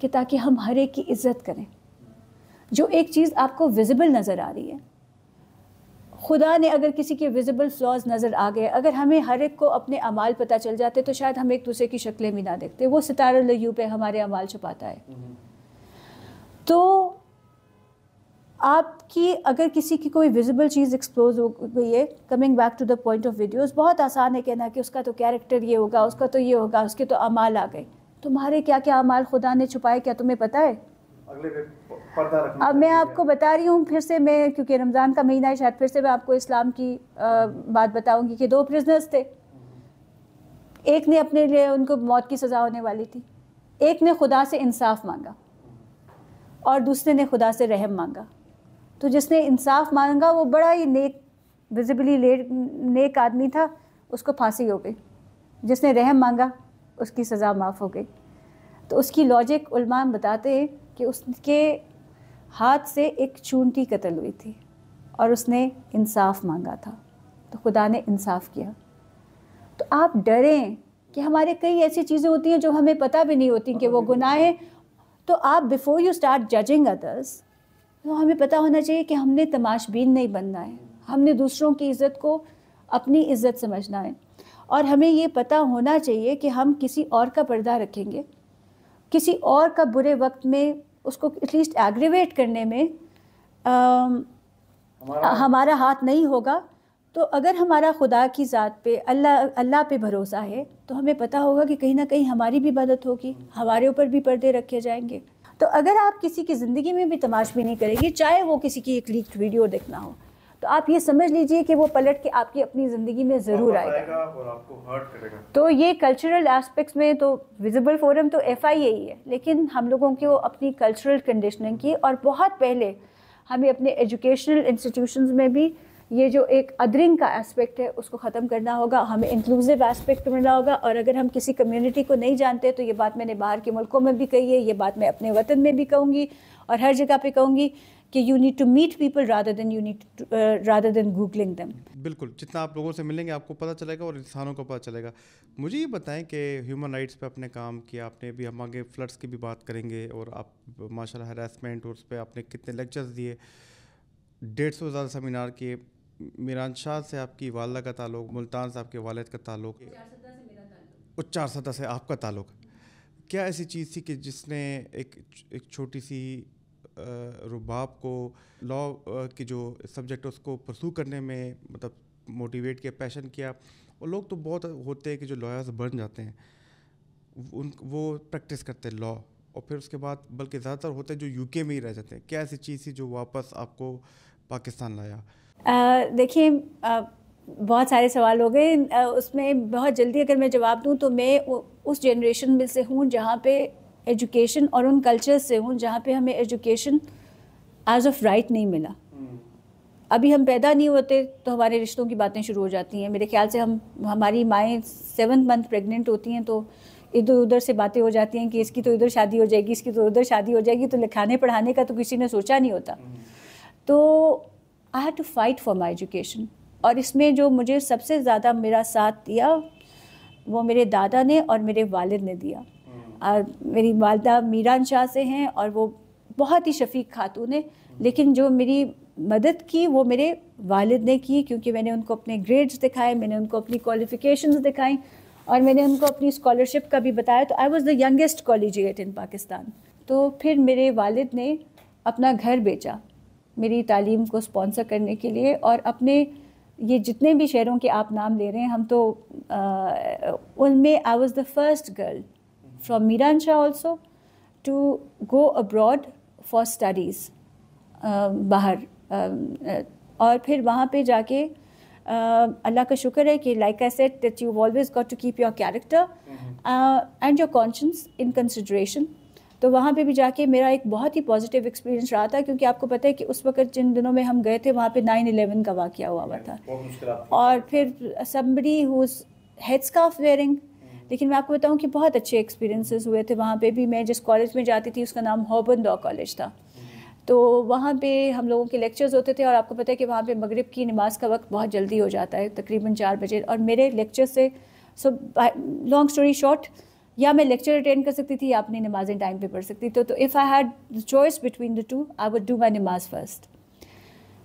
کہ تاکہ ہم ہر ایک کی عزت کریں. جو ایک چیز آپ کو ویزیبل نظر آ رہی ہے، خدا نے اگر کسی کے ویزیبل فلاز نظر آ گئے، اگر ہمیں ہر ایک کو اپنے اعمال پتہ چل جاتے تو شاید ہم ایک دوسرے کی شکلیں بھی نہ دیکھتے. وہ ستارہ لیو پہ ہمارے اعمال چھپاتا ہے. تو آپ کی اگر کسی کی کوئی ویزیبل چیز ایکسپوز ہو گئی ہے، coming back to the point of videos, بہت آسان ہے کہنا کہ اس کا تو کیریکٹر یہ ہوگا، اس کا تو یہ ہوگا، اس کے تو اعمال آ گئے. تمہارے کیا کیا اعمال خدا نے چھپائے، کیا تمہیں پتہ ہے؟ اب میں آپ کو بتا رہی ہوں پھر سے، میں کیونکہ رمضان کا مہینہ ہے، شاید پھر سے میں آپ کو اسلام کی بات بتاؤں گی کہ 2 پرزنرز تھے. ایک نے اپنے لیے، ان کو موت کی سزا ہونے والی تھی، ایک نے خدا سے انصاف مانگا اور دوسرے نے خدا سے رحم مانگا. تو جس نے انصاف مانگا وہ بڑا ہی نیک، ویزیبلی نیک آدمی تھا، اس کو پھانسی ہو گئی. جس نے رحم مانگا اس کی سزا معاف ہو گئی. تو اس کی لاجک علماء بتاتے ہیں کہ اس کے ہاتھ سے ایک چونٹی قتل ہوئی تھی اور اس نے انصاف مانگا تھا تو خدا نے انصاف کیا. تو آپ ڈریں کہ ہمارے کئی ایسی چیزیں ہوتی ہیں جو ہمیں پتہ بھی نہیں ہوتی کہ وہ گناہ ہیں. تو آپ بیفور یو اسٹارٹ ججنگ ادرس، تو ہمیں پتہ ہونا چاہیے کہ ہم نے تماش بین نہیں بننا ہے، ہم نے دوسروں کی عزت کو اپنی عزت سمجھنا ہے. اور ہمیں یہ پتہ ہونا چاہیے کہ ہم کسی اور کا پردہ رکھیں گے، کسی اور کا برے وقت میں اس کو ایٹ لیسٹ ایگریویٹ کرنے میں ہمارا ہاتھ نہیں ہوگا. تو اگر ہمارا خدا کی ذات پہ، اللہ پہ بھروسہ ہے تو ہمیں پتہ ہوگا کہ کہیں نہ کہیں ہماری بھی مدد ہوگی، ہمارے اوپر بھی پردے رکھے جائیں گے. تو اگر آپ کسی کی زندگی میں بھی تماش بینی کریں گے، چاہے وہ کسی کی ایک لیکڈ ویڈیو دیکھنا ہو، تو آپ یہ سمجھ لیجئے کہ وہ پلٹ کے آپ کی اپنی زندگی میں ضرور آئے گا اور آپ کو ہرٹ کرے گا. تو یہ کلچرل اسپیکٹس میں تو ویزیبل فورم تو FIA ہی ہے، لیکن ہم لوگوں کو اپنی کلچرل کنڈیشننگ کی، اور بہت پہلے ہمیں اپنے ایجوکیشنل انسٹیٹیوشنز میں بھی یہ جو ایک ادرنگ کا اسپیکٹ ہے اس کو ختم کرنا ہوگا. ہمیں انکلوسیو اسپیکٹ کرنا ہوگا. اور اگر ہم کسی کمیونٹی کو نہیں جانتے تو یہ بات میں نے باہر کے ملکوں میں بھی کہی ہے، یہ بات میں اپنے وطن میں بھی کہوں گی اور ہر جگہ پہ کہوں گی کہ you need to meet people rather than googling them. بالکل، جتنا آپ لوگوں سے ملیں گے آپ کو پتہ چلے گا اور انسانوں کو پتہ چلے گا. مجھے یہ بتائیں کہ ہیومن رائٹس پہ آپ نے کام کیا، آپ نے بھی، ہم آگے فلڈس کی بھی بات کریں گے، اور آپ ماشاء اللہ ہراسمنٹ اور اس پہ آپ نے کتنے لیکچرز دیے، 150 سے زیادہ سیمینار کیے. میران شاہ سے آپ کی والدہ کا تعلق, ملتان سے آپ کے والد کا تعلق, اور 4 سے آپ کا تعلق, کیا ایسی چیز تھی کہ جس نے ایک چھوٹی سی رباب کو لاء کی جو سبجیکٹ اس کو پرسو کرنے میں مطلب موٹیویٹ کیا, پیشن کیا؟ اور لوگ تو بہت ہوتے ہیں کہ جو لائرز بن جاتے ہیں, وہ پریکٹس کرتے ہیں لاء, اور پھر اس کے بعد بلکہ زیادہ تر ہوتے ہیں جو یو کے میں ہی رہ جاتے ہیں. کیا ایسی چیز تھی جو واپس آپ کو پاکستان لایا؟ دیکھیے بہت سارے سوال ہو گئے, اس میں بہت جلدی اگر میں جواب دوں تو میں اس جنریشن میں سے ہوں جہاں پہ ایجوکیشن, اور ان کلچر سے ہوں جہاں پہ ہمیں ایجوکیشن ایز آف رائٹ نہیں ملا. ابھی ہم پیدا نہیں ہوتے تو ہمارے رشتوں کی باتیں شروع ہو جاتی ہیں. میرے خیال سے ہماری مائیں 7 منتھ پریگننٹ ہوتی ہیں تو ادھر ادھر سے باتیں ہو جاتی ہیں کہ اس کی تو ادھر شادی ہو جائے گی, اس کی تو ادھر شادی ہو جائے گی, تو لکھانے پڑھانے کا تو کسی نے سوچا نہیں ہوتا. تو I had to fight for my education, اور اس میں جو مجھے سب سے زیادہ میرا ساتھ دیا وہ میرے دادا نے اور میرے والد نے دیا. اور میری والدہ میران شاہ سے ہیں اور وہ بہت ہی شفیق خاتون ہے, لیکن جو میری مدد کی وہ میرے والد نے کی, کیونکہ میں نے ان کو اپنے گریڈز دکھائے, میں نے ان کو اپنی کوالیفیکیشنز دکھائیں, اور میں نے ان کو اپنی اسکالرشپ کا بھی بتایا. تو آئی واز دا ینگیسٹ کالیجیٹ ان پاکستان. تو پھر میرے والد نے اپنا گھر بیچا میری تعلیم کو اسپانسر کرنے کے لیے, اور اپنے یہ جتنے بھی شہروں کے آپ نام لے رہے ہیں, ہم تو ان میں I was the first girl from Miran Shah also to go abroad for studies باہر. اور پھر وہاں پہ جا کے اللہ کا شکر ہے کہ like I said that you always got to keep your character and your conscience in consideration. تو وہاں پہ بھی جا کے میرا ایک بہت ہی پازیٹیو ایکسپیرینس رہا تھا, کیونکہ آپ کو پتہ ہے کہ اس وقت جن دنوں میں ہم گئے تھے وہاں پہ 9/11 کا واقعہ ہوا تھا, اور پھر somebody who's headscarf wearing. لیکن میں آپ کو بتاؤں کہ بہت اچھے ایکسپیرینسز ہوئے تھے وہاں پہ بھی. میں جس کالج میں جاتی تھی اس کا نام ہوبن لاء کالج تھا, تو وہاں پہ ہم لوگوں کے لیکچرز ہوتے تھے, اور آپ کو پتہ ہے کہ وہاں پہ مغرب کی نماز کا وقت بہت جلدی ہو جاتا ہے, تقریباً 4 بجے. اور میرے لیکچر سے لانگ اسٹوری شارٹ, یا میں لیکچر اٹینڈ کر سکتی تھی یا اپنی نمازیں ٹائم پہ پڑھ سکتی تھی. تو if I had the choice between the two I would do my نماز فرسٹ.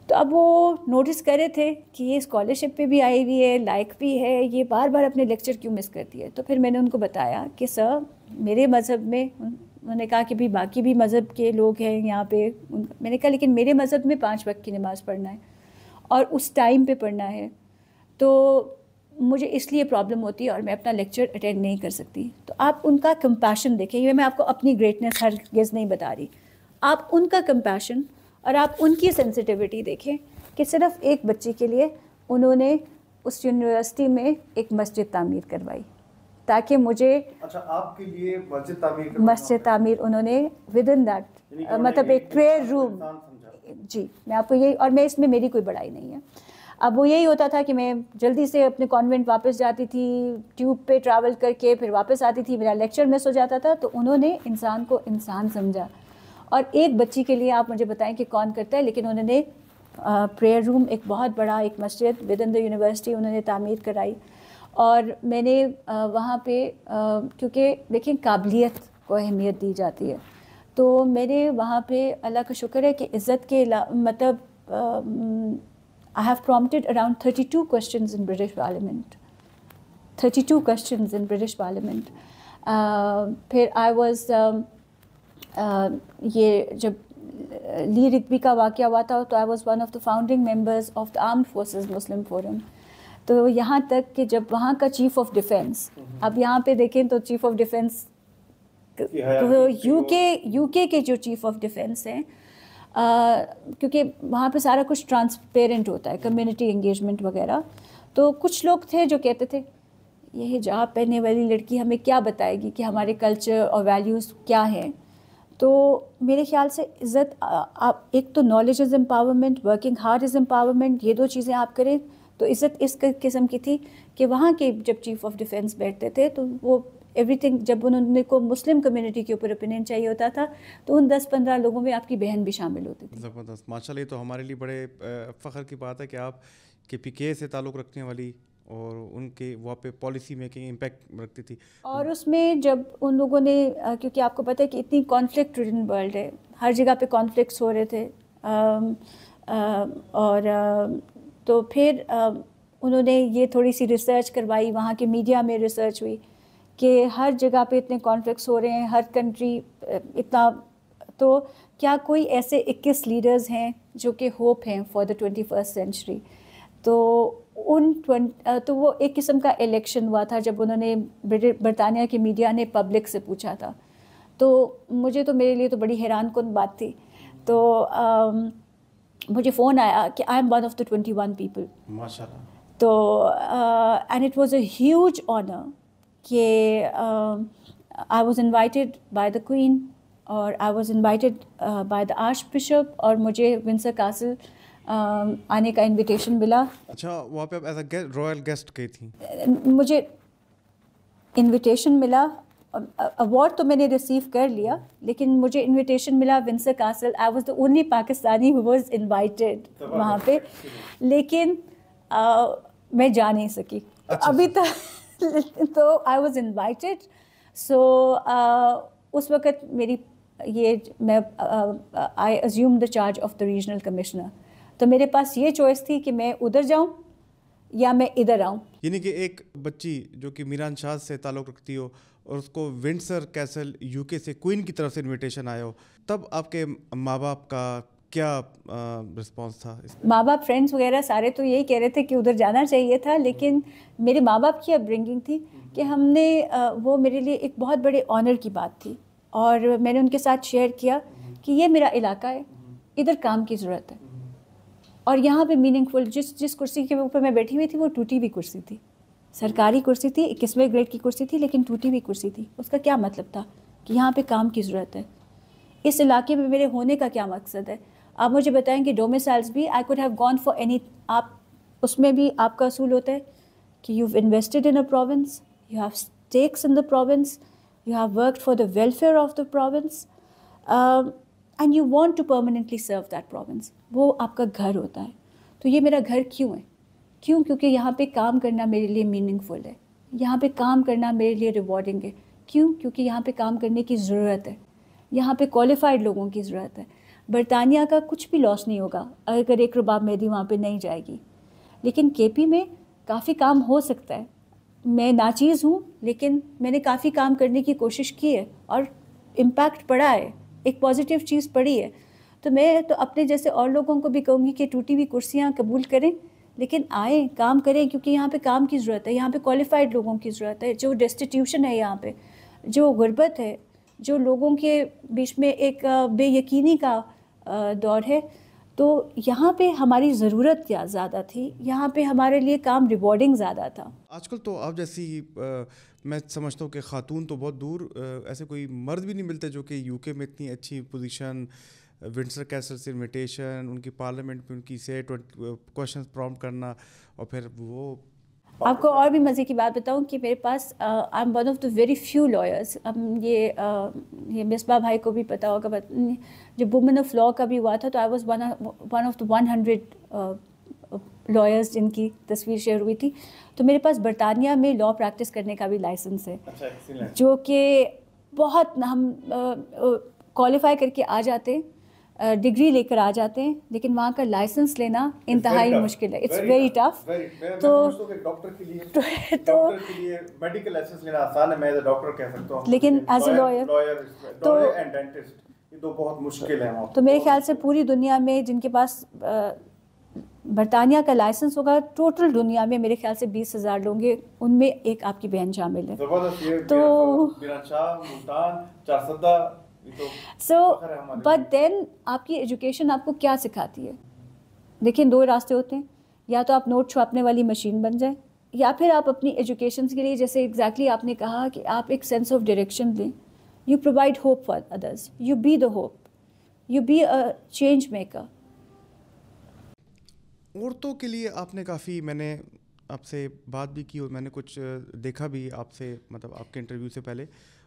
تو اب وہ نوٹس کر رہے تھے کہ یہ اسکالرشپ پہ بھی آئی ہوئی ہے, لائق بھی ہے, یہ بار بار اپنے لیکچر کیوں مس کرتی ہے. تو پھر میں نے ان کو بتایا کہ سر میرے مذہب میں, انہوں نے کہا کہ بھی باقی بھی مذہب کے لوگ ہیں یہاں پہ. میں نے کہا لیکن میرے مذہب میں 5 وقت کی نماز پڑھنا ہے اور اس ٹائم پہ پڑھنا ہے, تو مجھے اس لیے پرابلم ہوتی ہے اور میں اپنا لیکچر اٹینڈ نہیں کر سکتی. تو آپ ان کا کمپیشن دیکھیں, یہ میں آپ کو اپنی گریٹنس ہرگز نہیں بتا رہی, آپ ان کا کمپیشن اور آپ ان کی سینسٹیوٹی دیکھیں کہ صرف ایک بچی کے لیے انہوں نے اس یونیورسٹی میں ایک مسجد تعمیر کروائی تاکہ مجھے آپ کے لیے مسجد تعمیر انہوں نے ود ان دیٹ, مطلب ایک پریئر روم. جی میں آپ کو یہی, اور میں اس میں میری کوئی بڑائی نہیں ہے. اب وہ یہی ہوتا تھا کہ میں جلدی سے اپنے کانوینٹ واپس جاتی تھی, ٹیوب پہ ٹریول کر کے پھر واپس آتی تھی, میرا لیکچر مس ہو جاتا تھا. تو انہوں نے انسان کو انسان سمجھا, اور ایک بچی کے لیے آپ مجھے بتائیں کہ کون کرتا ہے, لیکن انہوں نے پریئر روم ایک بہت بڑا ایک مسجد ود ان دا یونیورسٹی انہوں نے تعمیر کرائی. اور میں نے وہاں پہ کیونکہ دیکھیں قابلیت کو اہمیت دی جاتی ہے, تو میں نے وہاں پہ اللہ کا شکر ہے کہ عزت کے مطلب I have prompted around 32 questions in British Parliament. 32 questions in British Parliament. پھر I was یہ جب لی رگبی کا واقعہ ہوا تھا تو I was one of the founding members of the Armed Forces Muslim Forum. تو یہاں تک کہ جب وہاں کا چیف آف ڈیفینس, اب یہاں پہ دیکھیں تو چیف آف ڈیفینس یو کے کے جو چیف آف ڈیفینس ہیں, کیونکہ وہاں پہ سارا کچھ ٹرانسپیرنٹ ہوتا ہے, کمیونٹی انگیجمنٹ وغیرہ. تو کچھ لوگ تھے جو کہتے تھے یہ حجاب پہننے والی لڑکی ہمیں کیا بتائے گی کہ ہمارے کلچر اور ویلیوز کیا ہیں. تو میرے خیال سے عزت, آپ ایک تو knowledge is empowerment, working hard is empowerment, یہ 2 چیزیں آپ کریں تو عزت اس قسم کی تھی کہ وہاں کے جب چیف آف ڈیفینس بیٹھتے تھے تو وہ ایوری تھنگ, جب انہوں نے کو مسلم کمیونٹی کے اوپر اوپینین چاہیے ہوتا تھا تو ان 10-15 لوگوں میں آپ کی بہن بھی شامل ہوتی تھی. زبردست, ماشاء اللہ. یہ تو ہمارے لیے بڑے فخر کی بات ہے کہ آپ کے پی کے سے تعلق رکھنے والی اور ان کے وہاں پہ پالیسی میکنگ امپیکٹ رکھتی تھی. اور اس میں جب ان لوگوں نے, کیونکہ آپ کو پتہ ہے کہ اتنی کانفلکٹ ریڈن ورلڈ ہے, ہر جگہ پہ کانفلکٹس ہو رہے تھے, اور تو پھر انہوں نے یہ تھوڑی سی ریسرچ کروائی, وہاں کے میڈیا میں ریسرچ ہوئی کہ ہر جگہ پہ اتنے کانفلکٹس ہو رہے ہیں, ہر کنٹری اتنا, تو کیا کوئی ایسے 21 لیڈرز ہیں جو کہ ہوپ ہیں فار دا 21st سینچری. تو تو وہ ایک قسم کا الیکشن ہوا تھا جب انہوں نے برطانیہ کی میڈیا نے پبلک سے پوچھا تھا. تو مجھے تو, میرے لیے تو بڑی حیران کن بات تھی. تو مجھے فون آیا کہ I am one of the 21 people. ماشاء اللہ. تو and it was a huge honour کہ I was invited by the Queen اور I was invited by the archbishop, اور مجھے ونسر کاسل آنے کا انویٹیشن ملا. اچھا, وہاں پہ آپ ایز اے رائل گیسٹ گئی تھیں؟ مجھے انویٹیشن ملا, اوارڈ تو میں نے ریسیو کر لیا, لیکن مجھے انویٹیشن ملا Windsor castle. I was the only Pakistani who was invited وہاں پہ, لیکن میں جا نہیں سکی ابھی تک. تو آئی واز انوائٹیڈ. سو اس وقت میری یہ میں I assume the charge of the regional commissioner. تو میرے پاس یہ چوائس تھی کہ میں ادھر جاؤں یا میں ادھر آؤں. یعنی کہ ایک بچی جو کہ میران شاہ سے تعلق رکھتی ہو اور اس کو ونڈسر کیسل یو کے سے کوئین کی طرف سے انویٹیشن آیا ہو, تب آپ کے ماں باپ کا کیا رسپانس تھا؟ ماں باپ فرینڈس وغیرہ سارے تو یہی کہہ رہے تھے کہ ادھر جانا چاہیے تھا, لیکن میرے ماں باپ کی اپ برنگنگ تھی کہ ہم نے وہ میرے لیے ایک بہت بڑے آنر کی بات تھی, اور میں نے ان کے ساتھ شیئر کیا کہ یہ میرا علاقہ ہے, ادھر کام کی ضرورت ہے, اور یہاں پہ میننگ فل جس کرسی کے اوپر میں بیٹھی ہوئی تھی وہ ٹوٹی ہوئی کرسی تھی, سرکاری کرسی تھی, 21ویں گریڈ کی کرسی تھی, لیکن ٹوٹی ہوئی کرسی تھی. اس کا کیا مطلب تھا کہ یہاں پہ کام کی ضرورت ہے, اس علاقے میں میرے ہونے کا کیا مقصد ہے. آپ مجھے بتائیں کہ ڈومیسائلز بھی I could have gone for any, آپ اس میں بھی آپ کا اصول ہوتا ہے کہ you have invested in a province, you have stakes in the province, you have worked for the welfare of the province, and you want to permanently serve that province. وہ آپ کا گھر ہوتا ہے. تو یہ میرا گھر کیوں ہے؟ کیوں؟ کیونکہ یہاں پہ کام کرنا میرے لیے میننگ فل ہے, یہاں پہ کام کرنا میرے لیے ریوارڈنگ ہے. کیوں؟ کیونکہ یہاں پہ کام کرنے کی ضرورت ہے, یہاں پہ کوالیفائڈ لوگوں کی ضرورت ہے. برطانیہ کا کچھ بھی لاس نہیں ہوگا اگر ایک رباب مہدی وہاں پہ نہیں جائے گی, لیکن کے پی میں کافی کام ہو سکتا ہے. میں ناچیز ہوں, لیکن میں نے کافی کام کرنے کی کوشش کی ہے اور امپیکٹ پڑا ہے, ایک پازیٹیو چیز پڑی ہے. تو میں تو اپنے جیسے اور لوگوں کو بھی کہوں گی کہ ٹوٹی ہوئی کرسیاں قبول کریں, لیکن آئیں, کام کریں, کیونکہ یہاں پہ کام کی ضرورت ہے, یہاں پہ کوالیفائڈ لوگوں کی ضرورت ہے. جو ڈیسٹیٹیوشن ہے یہاں پہ, جو غربت ہے, جو لوگوں کے بیچ میں ایک بے یقینی کا دور ہے, تو یہاں پہ ہماری ضرورت کیا زیادہ تھی, یہاں پہ ہمارے لیے کام ریوارڈنگ زیادہ تھا. آج کل تو آپ جیسی میں سمجھتا ہوں کہ خاتون تو بہت دور, ایسے کوئی مرد بھی نہیں ملتے جو کہ یو کے میں اتنی اچھی پوزیشن, ونڈسر کیسل سے انویٹیشن, ان کی پارلیمنٹ میں ان کی سے کویشچنز پرومپٹ کرنا, اور پھر وہ. آپ کو اور بھی مزے کی بات بتاؤں کہ میرے پاس I am one of the very few lawyers. یہ مصباح بھائی کو بھی پتا ہوگا, جب وومن آف لاء کا بھی ہوا تھا تو I was one of the 100 lawyers جن کی تصویر شیئر ہوئی تھی. تو میرے پاس برطانیہ میں لاء پریکٹس کرنے کا بھی لائسنس ہے, جو کہ بہت ہم کوالیفائی کر کے آ جاتے ہیں, ڈگری لے کر آ جاتے ہیں, لیکن وہاں کا لائسنس لینا انتہائی مشکل ہے. It's very tough. لیکن ایز اے لائر تو بہت مشکل ہے. تو میرے خیال سے پوری دنیا میں جن کے پاس برطانیہ کا لائسنس ہوگا, ٹوٹل دنیا میں میرے خیال سے 20,000 لوگ ہیں, ان میں ایک آپ کی بہن شامل ہے. تو سو بٹ دین آپ کی ایجوکیشن آپ کو کیا سکھاتی ہے؟ دیکھیں, 2 راستے ہوتے ہیں, یا تو آپ نوٹ چھاپنے والی مشین بن جائیں, یا پھر آپ اپنی ایجوکیشن کے لیے, جیسے ایگزیکٹلی آپ نے کہا کہ آپ ایک سینس آف ڈائریکشن دیں. You provide hope for others, you be the hope, you be a change maker. عورتوں کے لیے آپ نے کافی, میں نے آپ سے بات بھی کی اور میں نے کچھ دیکھا بھی آپ سے, مطلب آپ کے انٹرویو سے پہلے,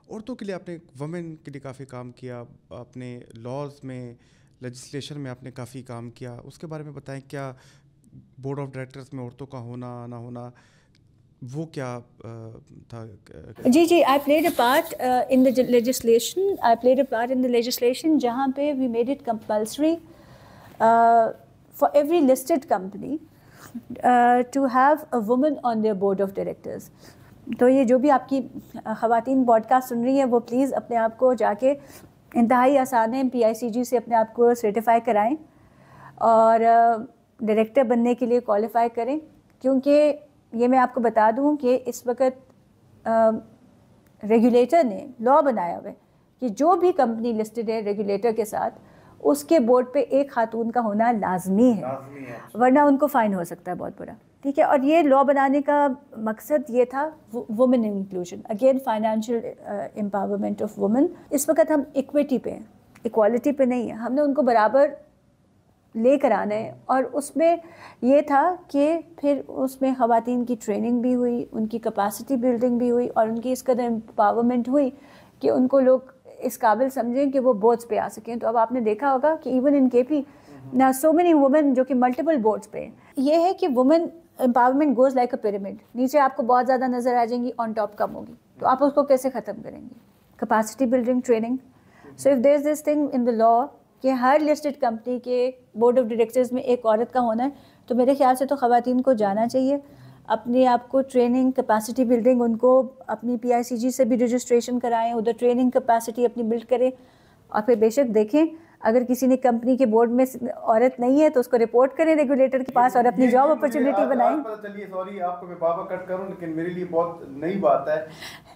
عورتوں کے لیے آپ نے وومن کے لیے کافی کام کیا, اپنے لاز میں, لیجسلیشن میں آپ نے کافی کام کیا. اس کے بارے میں بتائیں, کیا بورڈ آف ڈائریکٹرز میں عورتوں کا ہونا نہ ہونا وہ کیا تھا؟ جی I played a part in the legislation. I played a part in the legislation جہاں پہ we made it compulsory for every listed company to have a woman on their board of directors. تو یہ جو بھی آپ کی خواتین pod cost سن رہی ہیں وہ پلیز اپنے آپ کو جا کے انتہائی آسان ہے PICG سے اپنے آپ کو سرٹیفائی کرائیں اور ڈائریکٹر بننے کے لیے کوالیفائی کریں. کیونکہ یہ میں آپ کو بتا دوں کہ اس وقت ریگولیٹر نے لا بنایا ہوا ہے کہ جو بھی کمپنی لسٹڈ ہے ریگولیٹر کے ساتھ اس کے بورڈ پہ ایک خاتون کا ہونا لازمی ہے, ورنہ ان کو فائن ہو سکتا ہے بہت بڑا. ٹھیک ہے, اور یہ لا بنانے کا مقصد یہ تھا woman inclusion, again financial empowerment of woman. اس وقت ہم ایکویٹی پہ ہیں, ایکوالٹی پہ نہیں ہے. ہم نے ان کو برابر لے کر آنا ہے, اور اس میں یہ تھا کہ پھر اس میں خواتین کی ٹریننگ بھی ہوئی, ان کی کیپیسٹی بلڈنگ بھی ہوئی, اور ان کی اس قدر امپاورمنٹ ہوئی کہ ان کو لوگ اس قابل سمجھیں کہ وہ بورڈز پہ آ سکیں. تو اب آپ نے دیکھا ہوگا کہ ایون ان KP نا سو مینی وومن جو کہ ملٹیپل بورڈز پہ ہیں. یہ ہے کہ women empowerment goes like a pyramid, نیچے آپ کو بہت زیادہ نظر آ جائیں گی, آن ٹاپ کم ہوگی, تو آپ اس کو کیسے ختم کریں گے؟ Capacity building, training. So if there is this thing in the law کہ ہر لسٹڈ کمپنی کے بورڈ آف ڈائریکٹرز میں ایک عورت کا ہونا ہے, تو میرے خیال سے تو خواتین کو جانا چاہیے, اپنے آپ کو ٹریننگ, کیپیسٹی بلڈنگ, ان کو اپنی PICG سے بھی رجسٹریشن کرائیں, ادھر ٹریننگ کیپیسٹی اپنی بلڈ کریں, اور پھر بے شک دیکھیں اگر کسی نے کمپنی کے بورڈ میں عورت نہیں ہے تو اس کو رپورٹ کریں ریگولیٹر کے پاس اور اپنی جاب اپرچونیٹی بنائیں. چلیے سوری آپ کو میں بابا کٹ کروں, لیکن میرے لیے بہت نئی بات ہے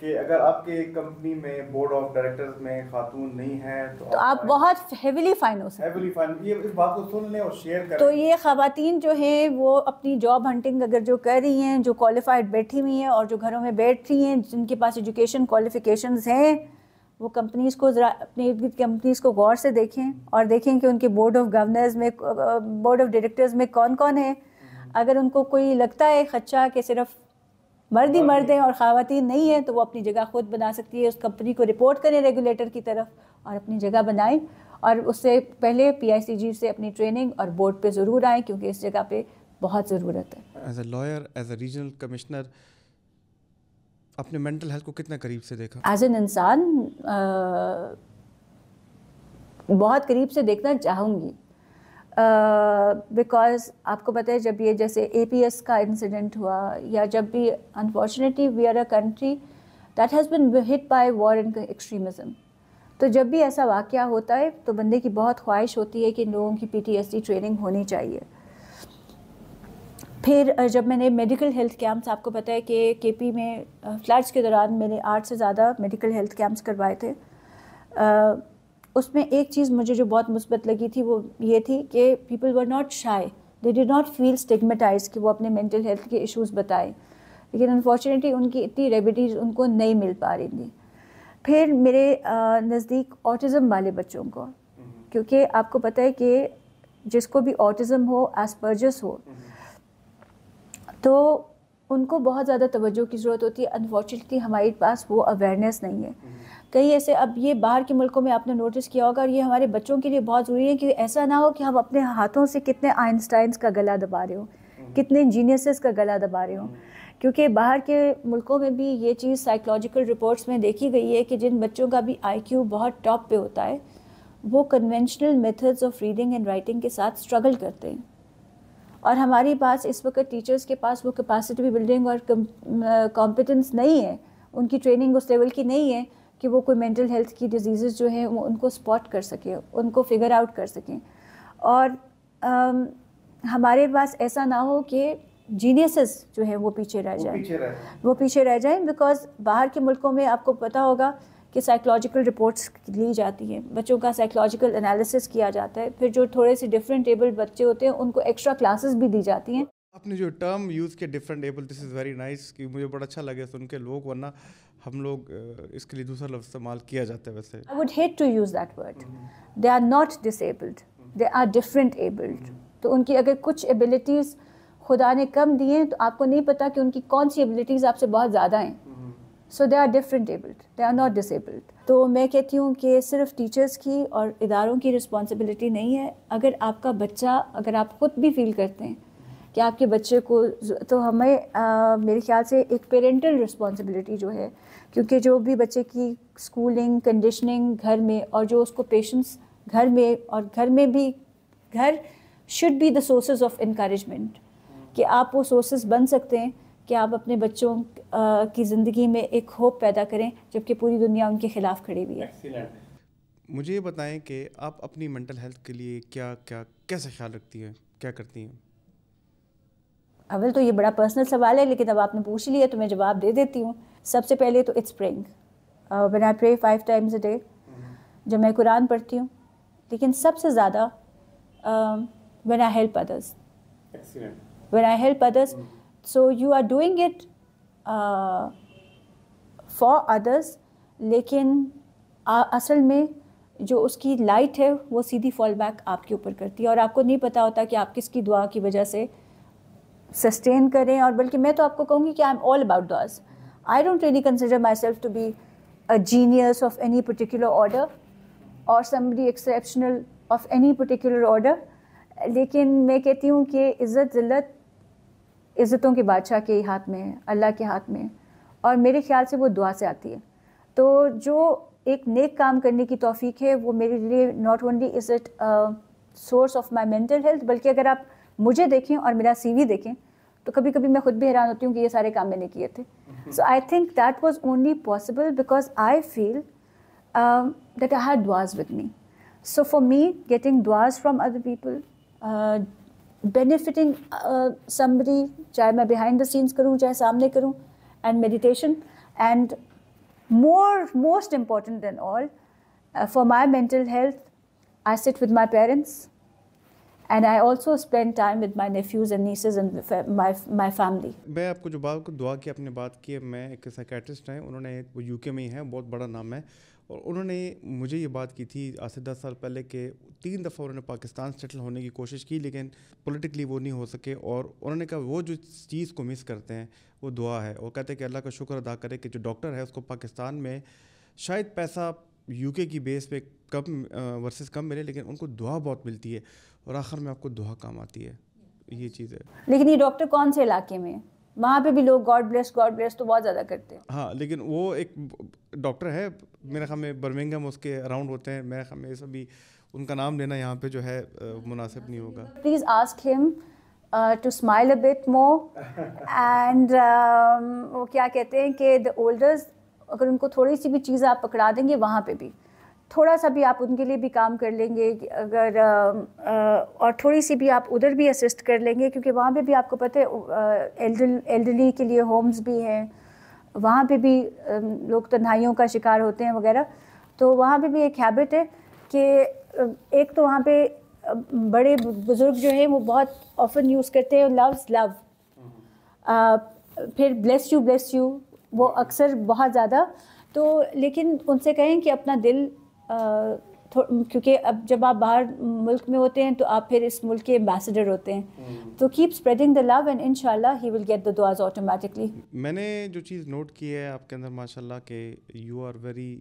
کہ اگر آپ کے کمپنی میں بورڈ آف ڈائریکٹرز میں خاتون نہیں ہے تو آپ بہت ہیویلی فائن ہو سکتے ہیں. Heavily fine. یہ اس بات کو سن لیں اور شیئر کریں. تو یہ خواتین جو ہیں وہ اپنی جاب ہنٹنگ اگر جو کر رہی ہیں, جو کوالیفائڈ بیٹھی ہوئی ہیں اور جو گھروں میں بیٹھ رہی ہیں, جن کے پاس ایجوکیشن کوالیفیکیشنز ہیں, وہ کمپنیز کو ذرا اپنی کمپنیز کو غور سے دیکھیں اور دیکھیں کہ ان کے بورڈ آف گورنرز میں, بورڈ آف ڈائریکٹرز میں کون کون ہیں. اگر ان کو کوئی لگتا ہے خدشہ کہ صرف مرد ہی مرد ہیں اور خواتین نہیں ہیں, تو وہ اپنی جگہ خود بنا سکتی ہے. اس کمپنی کو رپورٹ کریں ریگولیٹر کی طرف اور اپنی جگہ بنائیں, اور اس سے پہلے PICG سے اپنی ٹریننگ اور بورڈ پہ ضرور آئیں, کیونکہ اس جگہ پہ بہت ضرورت ہے. As a lawyer, as a regional commissioner, اپنے مینٹل ہیلتھ کو کتنا قریب سے دیکھا؟ ایز این انسان بہت قریب سے دیکھنا چاہوں گی, بیکاز آپ کو پتہ ہے جب یہ جیسے APS کا انسیڈنٹ ہوا, یا جب بھی unfortunately we are a country that has been hit by war and extremism, تو جب بھی ایسا واقعہ ہوتا ہے تو بندے کی بہت خواہش ہوتی ہے کہ لوگوں کی PTSD ٹریننگ ہونی چاہیے. پھر جب میں نے میڈیکل ہیلتھ کیمپس, آپ کو پتہ ہے کہ KP میں فلڈس کے دوران میں نے 8 سے زیادہ میڈیکل ہیلتھ کیمپس کروائے تھے. اس میں ایک چیز مجھے جو بہت مثبت لگی تھی وہ یہ تھی کہ people were not shy, they did not feel stigmatize کہ وہ اپنے مینٹل ہیلتھ کے ایشوز بتائیں, لیکن انفارچونیٹلی ان کی اتنی ریمیڈیز ان کو نہیں مل پا رہی تھیں. پھر میرے نزدیک آٹزم والے بچوں کو, کیونکہ آپ کو پتہ ہے کہ جس کو بھی آٹزم ہو, ایسپرجس ہو, تو ان کو بہت زیادہ توجہ کی ضرورت ہوتی ہے. انفارچونیٹلی ہمارے پاس وہ اویئرنیس نہیں ہے. کئی ایسے, اب یہ باہر کے ملکوں میں آپ نے نوٹس کیا ہوگا, اور یہ ہمارے بچوں کے لیے بہت ضروری ہے کہ ایسا نہ ہو کہ ہم اپنے ہاتھوں سے کتنے آئنسٹائنس کا گلا دبا رہے ہوں, کتنے جینیسز کا گلا دبا رہے ہوں. کیونکہ باہر کے ملکوں میں بھی یہ چیز سائیکولوجیکل رپورٹس میں دیکھی گئی ہے کہ جن بچوں کا بھی IQ بہت ٹاپ پہ ہوتا ہے, وہ conventional methods of reading and writing کے ساتھ اسٹرگل کرتے ہیں. اور ہمارے پاس اس وقت ٹیچرز کے پاس وہ کیپیسٹی بلڈنگ اور کمپیٹنس نہیں ہے, ان کی ٹریننگ اس لیول کی نہیں ہے کہ وہ کوئی مینٹل ہیلتھ کی ڈیزیزز جو ہیں وہ ان کو اسپاٹ کر سکیں, ان کو فگر آؤٹ کر سکیں. اور ہمارے پاس ایسا نہ ہو کہ جینیسز جو ہیں وہ پیچھے رہ جائیں, بیکاز باہر کے ملکوں میں آپ کو پتہ ہوگا کہ سائیکولوجیکل رپورٹس لی جاتی ہیں, بچوں کا سائیکولوجیکل انالیسس کیا جاتا ہے. پھر جو تھوڑے سے ڈفرینٹ ایبل بچے ہوتے ہیں ان کو ایکسٹرا کلاسز بھی دی جاتی ہیں. آپ نے جو ٹرم یوز کیا different able, this is very nice, کہ مجھے بڑا اچھا لگا سن کے. لوگ ورنہ ہم لوگ اس کے لیے دوسرا لفظ استعمال کیا جاتا ہے. ویسے I would hate to use that word. They are not disabled, they are different abled. تو ان کی اگر کچھ ایبلٹیز خدا نے کم دی ہیں تو آپ کو نہیں پتا کہ ان کی کون سی ایبلٹیز آپ سے بہت زیادہ ہیں. So they are different abled, they are not disabled. تو میں کہتی ہوں کہ صرف ٹیچرز کی اور اداروں کی رسپانسبلٹی نہیں ہے. اگر آپ کا بچہ, اگر آپ خود بھی فیل کرتے ہیں کہ آپ کے بچے کو, تو ہمیں میرے خیال سے ایک پیرنٹل رسپانسبلٹی جو ہے, کیونکہ جو بھی بچے کی اسکولنگ, کنڈیشننگ گھر میں, اور جو اس کو پیشنس گھر میں, اور گھر میں بھی, گھر should be the sources of encouragement. کہ آپ وہ سورسز بن سکتے ہیں کہ آپ اپنے بچوں کی زندگی میں ایک ہوپ پیدا کریں جبکہ پوری دنیا ان کے خلاف کھڑی ہوئی ہے. مجھے یہ بتائیں کہ آپ اپنی منٹل ہیلتھ کے لیے کیسے خیال رکھتی ہیں, کیا کرتی ہیں؟ اول تو یہ بڑا پرسنل سوال ہے لیکن اب آپ نے پوچھ لیا تو میں جواب دے دیتی ہوں. سب سے پہلے تو it's praying. when I pray 5 times a day, جب میں قرآن پڑھتی ہوں. لیکن سب سے زیادہ when I help others. when I help others, so you are doing it for others, لیکن اصل میں جو اس کی لائٹ ہے وہ سیدھی فال بیک آپ کے اوپر کرتی ہے اور آپ کو نہیں پتہ ہوتا کہ آپ کس کی دعا کی وجہ سے سسٹین کریں. اور بلکہ میں تو آپ کو کہوں گی کہ آئی ایم آل اباؤٹ دعاز. I don't really consider myself to be a genius of any particular order or somebody exceptional of any particular order. لیکن میں کہتی ہوں کہ عزت ذلت عزتوں کے بادشاہ کے ہاتھ میں ہے, اللہ کے ہاتھ میں ہے, اور میرے خیال سے وہ دعا سے آتی ہے. تو جو ایک نیک کام کرنے کی توفیق ہے وہ میرے لیے not only is it source of my mental health, بلکہ اگر آپ مجھے دیکھیں اور میرا سی وی دیکھیں تو کبھی کبھی میں خود بھی حیران ہوتی ہوں کہ یہ سارے کام میں نے کیے تھے. So I think that was only possible because I feel that I had duas with me. So for me, getting duas from other people, benefiting somebody, چاہے میں behind the scenes کروں چاہے سامنے کروں, and meditation, and most important than all, for my mental health, I sit with my parents and I also spend time with my nephews and nieces and my family. میں آپ کو جو بات دعا کی آپ نے بات کی ہے, میں ایک سائیکیٹرسٹ ہیں, انہوں نے وہ یو کے میں ہی ہیں, بہت بڑا نام ہے, اور انہوں نے مجھے یہ بات کی تھی آج سے 10 سال پہلے کہ 3 دفعہ انہوں نے پاکستان سیٹل ہونے کی کوشش کی لیکن پولیٹیکلی وہ نہیں ہو سکے, اور انہوں نے کہا وہ جو چیز کو مس کرتے ہیں وہ دعا ہے, اور کہتے ہیں کہ اللہ کا شکر ادا کرے کہ جو ڈاکٹر ہے اس کو پاکستان میں شاید پیسہ یو کے کی بیس پہ کم ورسز کم ملے لیکن ان کو دعا بہت ملتی ہے اور آخر میں آپ کو دعا کام آتی ہے. یہ چیز ہے. لیکن یہ ڈاکٹر کون سے علاقے میں, وہاں پہ بھی لوگ گاڈ بلیس تو بہت زیادہ کرتے ہیں. ہاں لیکن وہ ایک ڈاکٹر ہے میرے خیال میں برمنگھم اس کے اراؤنڈ ہوتے ہیں, میرے خیال میں اس ابھی ان کا نام لینا یہاں پہ جو ہے مناسب نہیں ہوگا. Please ask them to smile a bit more, and وہ کیا کہتے ہیں کہ دا اولڈرز اگر ان کو تھوڑی سی بھی چیز آپ پکڑا دیں گے وہاں پہ بھی تھوڑا سا بھی آپ ان کے لیے بھی کام کر لیں گے اگر اور تھوڑی سی بھی آپ ادھر بھی اسسٹ کر لیں گے, کیونکہ وہاں پہ بھی آپ کو پتہ ہے ایلڈرلی کے لیے ہومز بھی ہیں, وہاں پہ بھی لوگ تنہائیوں کا شکار ہوتے ہیں وغیرہ. تو وہاں پہ بھی ایک ہیبٹ ہے کہ ایک تو وہاں پہ بڑے بزرگ جو ہیں وہ بہت آفن یوز کرتے ہیں لوز لو, پھر بلیس یو وہ اکثر بہت زیادہ. تو لیکن ان سے کہیں کہ اپنا دل کیونکہ اب جب آپ باہر ملک میں ہوتے ہیں تو آپ پھر اس ملک کے ایمبیسڈر ہوتے ہیں, تو keep spreading the love and انشاءاللہ ہی ول گیٹ دا دعاز آٹومیٹکلی. میں نے جو چیز نوٹ کی ہے آپ کے اندر ماشاء اللہ کہ you are very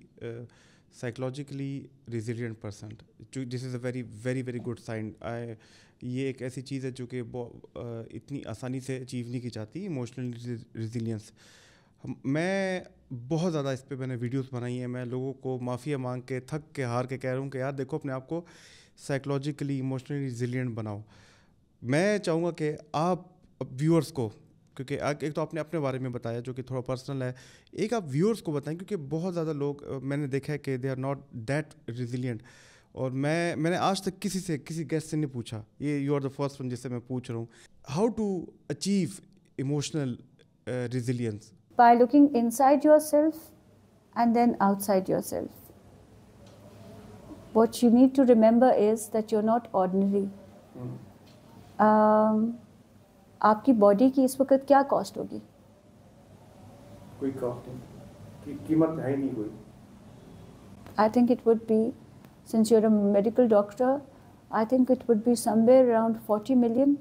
psychologically resilient person, this is a very very very good sign. یہ ایک ایسی چیز ہے جو کہ اتنی آسانی سے اچیو نہیں کی جاتی, ایموشنل ریزیلینس. میں بہت زیادہ اس پہ میں نے ویڈیوز بنائی ہیں, میں لوگوں کو معافی مانگ کے تھک کے ہار کے کہہ رہا ہوں کہ یار دیکھو اپنے آپ کو سائیکولوجیکلی ایموشنلی ریزیلینٹ بناؤ. میں چاہوں گا کہ آپ ویورز کو, کیونکہ ایک تو آپ نے اپنے بارے میں بتایا جو کہ تھوڑا پرسنل ہے, ایک آپ ویورز کو بتائیں کیونکہ بہت زیادہ لوگ میں نے دیکھا ہے کہ they are not that resilient. اور میں نے آج تک کسی گیسٹ سے نہیں پوچھا, یہ you are the first one جس سے میں پوچھ رہا ہوں, how to achieve emotional resilience. By looking inside yourself and then outside yourself. What you need to remember is that you're not ordinary. آپ کی باڈی کی اس وقت کیا کاسٹ ہوگی؟ کوئی کاسٹ نہیں, قیمت ہے نہیں کوئی. I think it would be, since you're a medical doctor, I think it would be somewhere around 40 million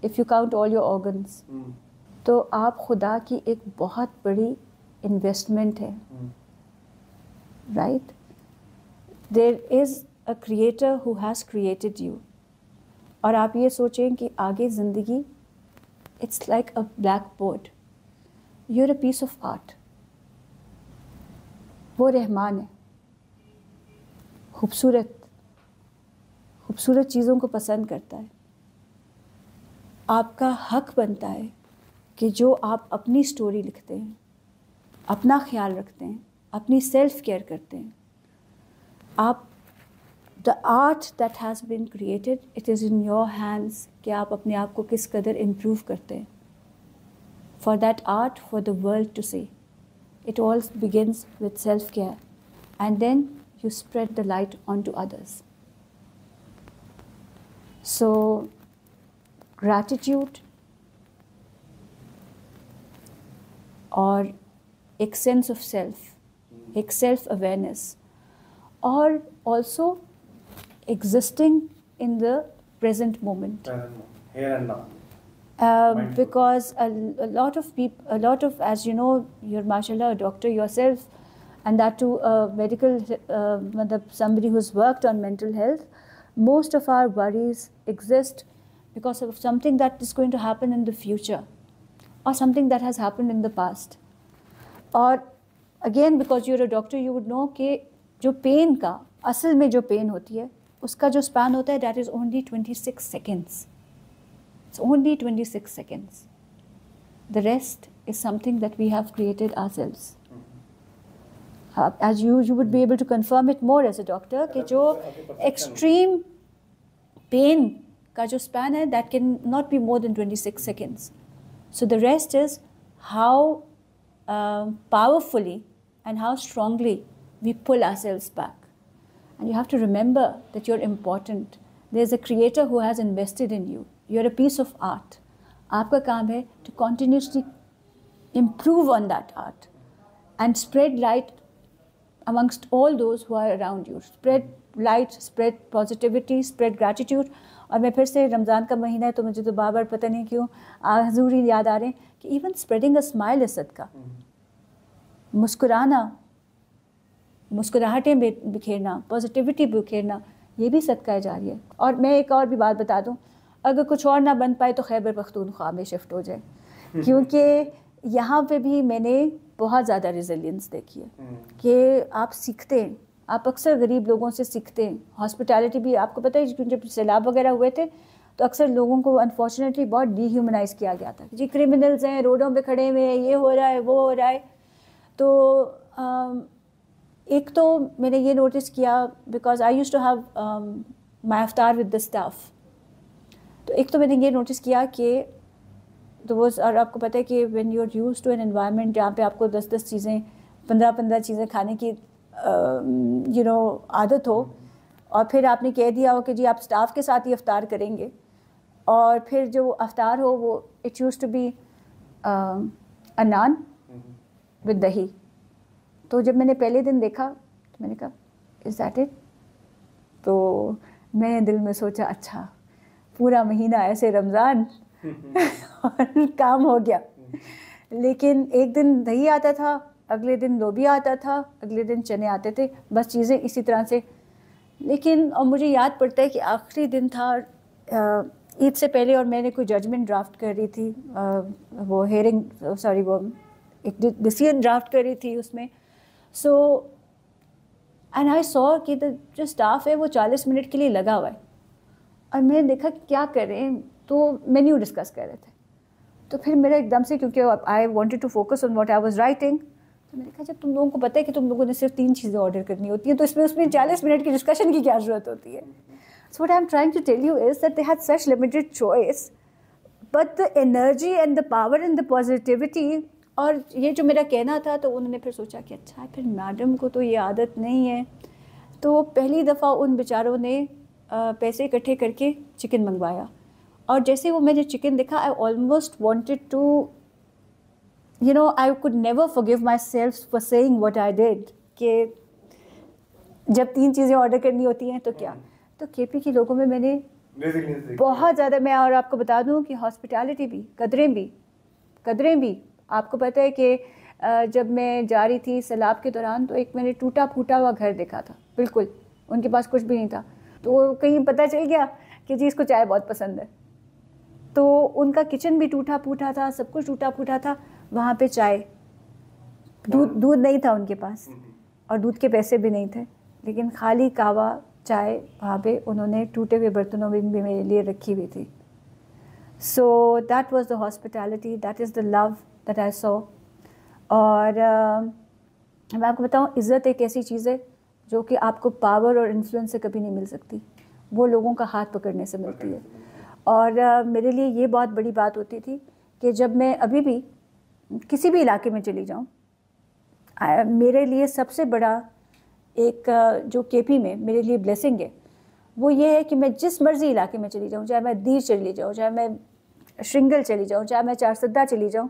if you count all your organs. تو آپ خدا کی ایک بہت بڑی انویسٹمنٹ ہے, right. There is a creator who has created you, اور آپ یہ سوچیں کہ آگے زندگی it's like a black board, you are a piece of art. وہ رحمان ہے, خوبصورت چیزوں کو پسند کرتا ہے, آپ کا حق بنتا ہے کہ جو آپ اپنی سٹوری لکھتے ہیں, اپنا خیال رکھتے ہیں, اپنی سیلف کیئر کرتے ہیں, آپ the art that has been created, it is in your hands کہ آپ اپنے آپ کو کس قدر improve کرتے ہیں. For that art, for the world to see. It all begins with self-care. And then you spread the light onto others. So, gratitude اور ایک sense of self, ایک self-awareness, اور also existing in the present moment. Here and now. Because a lot of people, as you know, you're mashallah a doctor yourself, and that too medical, somebody who's worked on mental health. Most of our worries exist because of something that is going to happen in the future, or something that has happened in the past. Or again, because you're a doctor, you would know کہ جو pain کا اصل میں جو pain ہوتی ہے اس کا جو اسپین ہوتا ہے that is only 26 seconds. It's only 26 seconds. The rest is something that we have created ourselves. As you would be able to confirm it more as a doctor, کہ جو extreme pain کا جو span ہے that can not be more than 26 seconds. So the rest is how powerfully and how strongly we pull ourselves back. And you have to remember that you're important. There's a creator who has invested in you. You're a piece of art. آپ کا کام ہے to continuously improve on that art and spread light amongst all those who are around you. Spread light, spread positivity, spread gratitude. اور میں پھر سے رمضان کا مہینہ ہے تو مجھے تو بار بار پتہ نہیں کیوں حضور ہی یاد آ رہے ہیں کہ even spreading a smile is صدقہ. مسکرانا, مسکراہٹیں بکھیرنا, پازیٹیوٹی بکھیرنا, یہ بھی صدقہ جاریہ ہے. اور میں ایک اور بھی بات بتا دوں, اگر کچھ اور نہ بن پائے تو خیبر پختونخوا میں شفٹ ہو جائے, کیونکہ یہاں پہ بھی میں نے بہت زیادہ ریزیلینس دیکھی ہے کہ آپ سیکھتے ہیں, آپ اکثر غریب لوگوں سے سیکھتے ہیں. ہاسپٹیلٹی بھی آپ کو پتہ ہے جب سیلاب وغیرہ ہوئے تھے تو اکثر لوگوں کو انفارچونیٹلی بہت ڈی ہیومنائز کیا گیا تھا, جی کرمنلز ہیں, روڈوں پہ کھڑے ہوئے ہیں, یہ ہو رہا ہے, وہ ہو رہا ہے. تو ایک تو میں نے یہ نوٹس کیا because I use to have my افطار ود دا اسٹاف. تو ایک تو میں نے یہ نوٹس کیا کہ تو وہ, اور آپ کو پتہ ہے کہ when you are use to an environment جہاں پہ آپ کو 10 چیزیں 15 چیزیں کھانے کی عادت ہو, اور پھر آپ نے کہہ دیا ہو کہ جی آپ اسٹاف کے ساتھ ہی افطار کریں گے, اور پھر جو افطار ہو وہ it use to be naan with dahi. تو جب میں نے پہلے دن دیکھا تو میں نے کہا از دیٹ اٹ. تو میں نے دل میں سوچا اچھا پورا مہینہ ایسے رمضان اور کام ہو گیا. لیکن ایک دن دہی آتا تھا, اگلے دن لوبیا آتا تھا, اگلے دن چنے آتے تھے, بس چیزیں اسی طرح سے. لیکن اور مجھے یاد پڑتا ہے کہ آخری دن تھا عید سے پہلے, اور میں نے کوئی ججمنٹ ڈرافٹ کر رہی تھی, وہ ہیئرنگ وہ ایک ڈیسیژن ڈرافٹ کر رہی تھی اس میں. سو اینڈ آئی سو کہ جو اسٹاف ہے وہ 40 منٹ کے لیے لگا ہوا ہے, اور میں نے دیکھا کہ کیا کریں, تو مینیو ڈسکس کر رہے تھے. تو پھر میرا ایک دم سے, کیونکہ I wanted to focus on what I was writing, تو میں نے کہا جب تم لوگوں کو پتہ ہے کہ تم لوگوں نے صرف 3 چیزیں آرڈر کرنی ہوتی ہیں تو اس میں 40 منٹ کی ڈسکشن کی کیا ضرورت ہوتی ہے. So what I am trying to tell you is that they had such limited choice, but the energy and the power and the positivity. اور یہ جو میرا کہنا تھا تو انہوں نے پھر سوچا کہ اچھا پھر میڈم کو تو یہ عادت نہیں ہے. تو پہلی دفعہ ان بیچاروں نے پیسے اکٹھے کر کے چکن منگوایا, اور جیسے وہ میں نے چکن دیکھا I almost wanted to I could never forgive myself for seeing what I did, کہ جب 3 چیزیں آرڈر کرنی ہوتی ہیں تو کیا. تو کے پی کے لوگوں میں نے بہت زیادہ, میں اور آپ کو بتا دوں کہ ہاسپٹیلٹی بھی, قدریں بھی. آپ کو پتہ ہے کہ جب میں جا رہی تھی سیلاب کے دوران تو ایک میں نے ٹوٹا پھوٹا ہوا گھر دیکھا تھا, بالکل ان کے پاس کچھ بھی نہیں تھا. تو کہیں پتہ چل گیا کہ جی اس کو چائے بہت پسند ہے, تو ان کا کچن بھی ٹوٹا پھوٹا تھا, سب کچھ ٹوٹا پھوٹا تھا. وہاں پہ چائے, دودھ نہیں تھا ان کے پاس, اور دودھ کے پیسے بھی نہیں تھے, لیکن خالی کہوا چائے وہاں پہ انہوں نے ٹوٹے ہوئے برتنوں میں بھی میرے لیے رکھی ہوئی تھی. So that was the hospitality, that is the love that I saw. اور میں آپ کو بتاؤں, عزت ایک ایسی چیز ہے جو کہ آپ کو پاور اور انفلوئنس سے کبھی نہیں مل سکتی, وہ لوگوں کا ہاتھ پکڑنے سے ملتی ہے. اور میرے لیے یہ بہت بڑی بات ہوتی تھی کہ جب میں ابھی بھی کسی بھی علاقے میں چلی جاؤں, میرے لیے سب سے بڑا ایک جو کے پی میں میرے لیے بلیسنگ ہے وہ یہ ہے کہ میں جس مرضی علاقے میں چلی جاؤں, چاہے میں دیر چلی جاؤں, چاہے میں شرنگل چلی جاؤں, چاہے میں چارسدہ چلی جاؤں,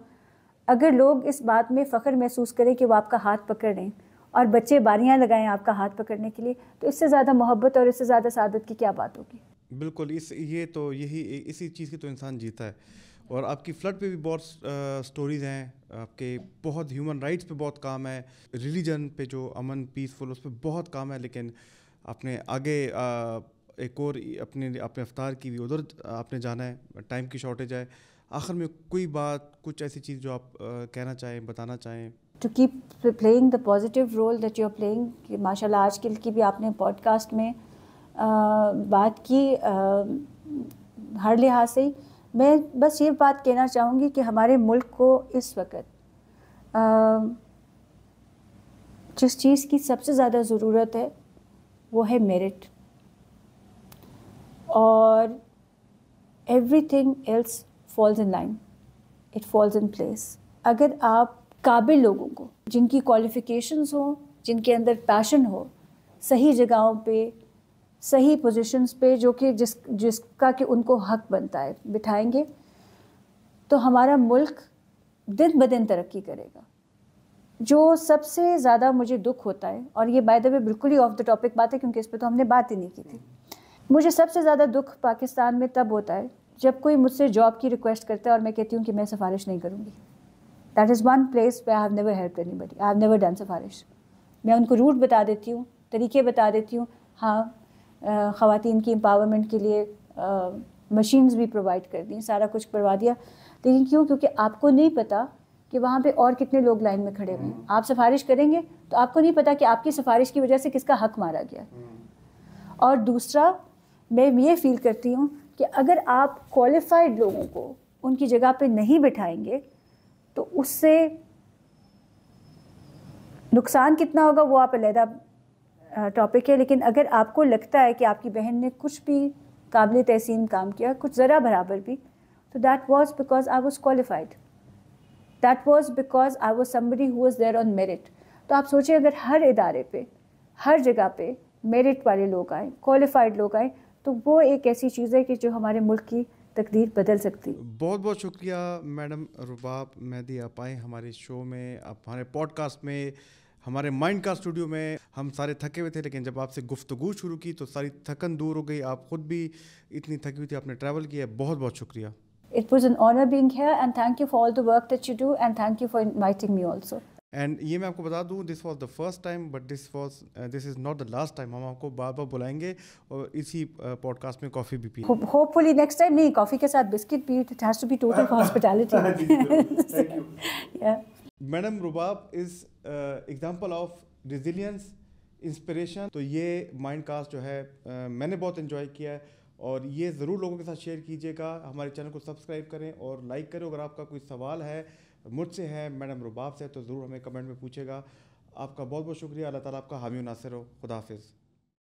اگر لوگ اس بات میں فخر محسوس کریں کہ وہ آپ کا ہاتھ پکڑ رہے ہیں اور بچے باریاں لگائیں آپ کا ہاتھ پکڑنے کے لیے, تو اس سے زیادہ محبت اور اس سے زیادہ سعادت کی کیا بات ہوگی. بالکل, اسی چیز کی تو انسان جیتا ہے. اور آپ کی فلڈ پہ بھی بہت سٹوریز ہیں, آپ کے بہت ہیومن رائٹس پہ بہت کام ہے, ریلیجن پہ جو امن پیسفل اس پہ بہت کام ہے, لیکن آپ نے آگے ایک اور اپنے افطار کی بھی ادھر آپ نے جانا ہے, ٹائم کی شارٹیج ہے. آخر میں کوئی بات, کچھ ایسی چیز جو آپ کہنا چاہیں, بتانا چاہیں. To keep playing the positive role that you are playing, کہ ماشاء اللہ آج کل کی بھی آپ نے پوڈ کاسٹ میں بات کی ہر لحاظ سے. میں بس یہ بات کہنا چاہوں گی کہ ہمارے ملک کو اس وقت جس چیز کی سب سے زیادہ ضرورت ہے وہ ہے میرٹ, اور everything else falls in line, it falls in place. اگر آپ قابل لوگوں کو, جن کی کوالیفیکیشنز ہوں, جن کے اندر پیشن ہو, صحیح جگہوں پہ, صحیح پوزیشنز پہ, جو کہ جس کا کہ ان کو حق بنتا ہے, بٹھائیں گے تو ہمارا ملک دن بدن ترقی کرے گا. جو سب سے زیادہ مجھے دکھ ہوتا ہے, اور یہ بائی دا وے بالکل ہی آف دا ٹاپک بات ہے کیونکہ اس پہ تو ہم نے بات ہی نہیں کی تھی, مجھے سب سے زیادہ دکھ پاکستان میں تب ہوتا ہے جب کوئی مجھ سے جاب کی ریکویسٹ کرتا ہے اور میں کہتی ہوں کہ میں سفارش نہیں کروں گی. That is one place where I have never helped anybody, I have never done سفارش. میں ان کو روٹ بتا دیتی ہوں, طریقے بتا دیتی ہوں, ہاں خواتین کی امپاورمنٹ کے لیے مشینز بھی پرووائڈ کر دیں, سارا کچھ کروا دیا, لیکن کیوں؟ کیونکہ آپ کو نہیں پتہ کہ وہاں پہ اور کتنے لوگ لائن میں کھڑے ہوئے ہیں. آپ سفارش کریں گے تو آپ کو نہیں پتہ کہ آپ کی سفارش کی وجہ سے کس کا حق مارا گیا. اور دوسرا, میں یہ فیل کرتی ہوں کہ اگر آپ کوالیفائڈ لوگوں کو ان کی جگہ پہ نہیں بٹھائیں گے تو اس سے نقصان کتنا ہوگا وہ آپ علیحدہ ٹاپک ہے. لیکن اگر آپ کو لگتا ہے کہ آپ کی بہن نے کچھ بھی قابل تحسین کام کیا, کچھ ذرا برابر بھی, تو that was because I was qualified, that was because I was somebody who was there on merit. تو آپ سوچیں اگر ہر ادارے پہ, ہر جگہ پہ میرٹ والے لوگ آئیں, کوالیفائڈ لوگ آئیں, تو وہ ایک ایسی چیز ہے کہ جو ہمارے ملک کی تقدیر بدل سکتی. بہت بہت شکریہ میڈم رباب مہدی, آپ آئیں ہمارے شو میں, آپ ہمارے پوڈ کاسٹ میں, ہمارے مائنڈ کا اسٹوڈیو میں. ہم سارے تھکے ہوئے تھے, لیکن جب آپ سے گفتگو شروع کی تو ساری تھکن دور ہو گئی. آپ خود بھی اتنی تھکی ہوئی تھی, آپ نے ٹریول کیا. بہت بہت شکریہ. It was an honor being here and thank you for all the work that you do and thank you for inviting me also. And یہ میں آپ کو بتا دوں, this was the first time but this is not the last time. ہم آپ کو بار بار بلائیں گے اور اسی پوڈ کاسٹ میں کافی بھی پئیں. Hopefully next time نہیں, کافی کے ساتھ بسکٹ بھی, it has to be total hospitality. Yeah. Madam Rabab is example of resilience, inspiration. تو یہ مائنڈ کاسٹ جو ہے میں نے بہت انجوائے کیا ہے, اور یہ ضرور لوگوں کے ساتھ شیئر کیجیے گا. ہمارے چینل کو سبسکرائب کریں اور لائک کریں. اگر آپ کا کوئی سوال ہے مجھ سے ہے, میڈم رباب سے, تو ضرور ہمیں کمنٹ میں پوچھے گا. آپ کا بہت بہت شکریہ. اللہ تعالیٰ آپ کا حامی و ناصر ہو. خدا حافظ.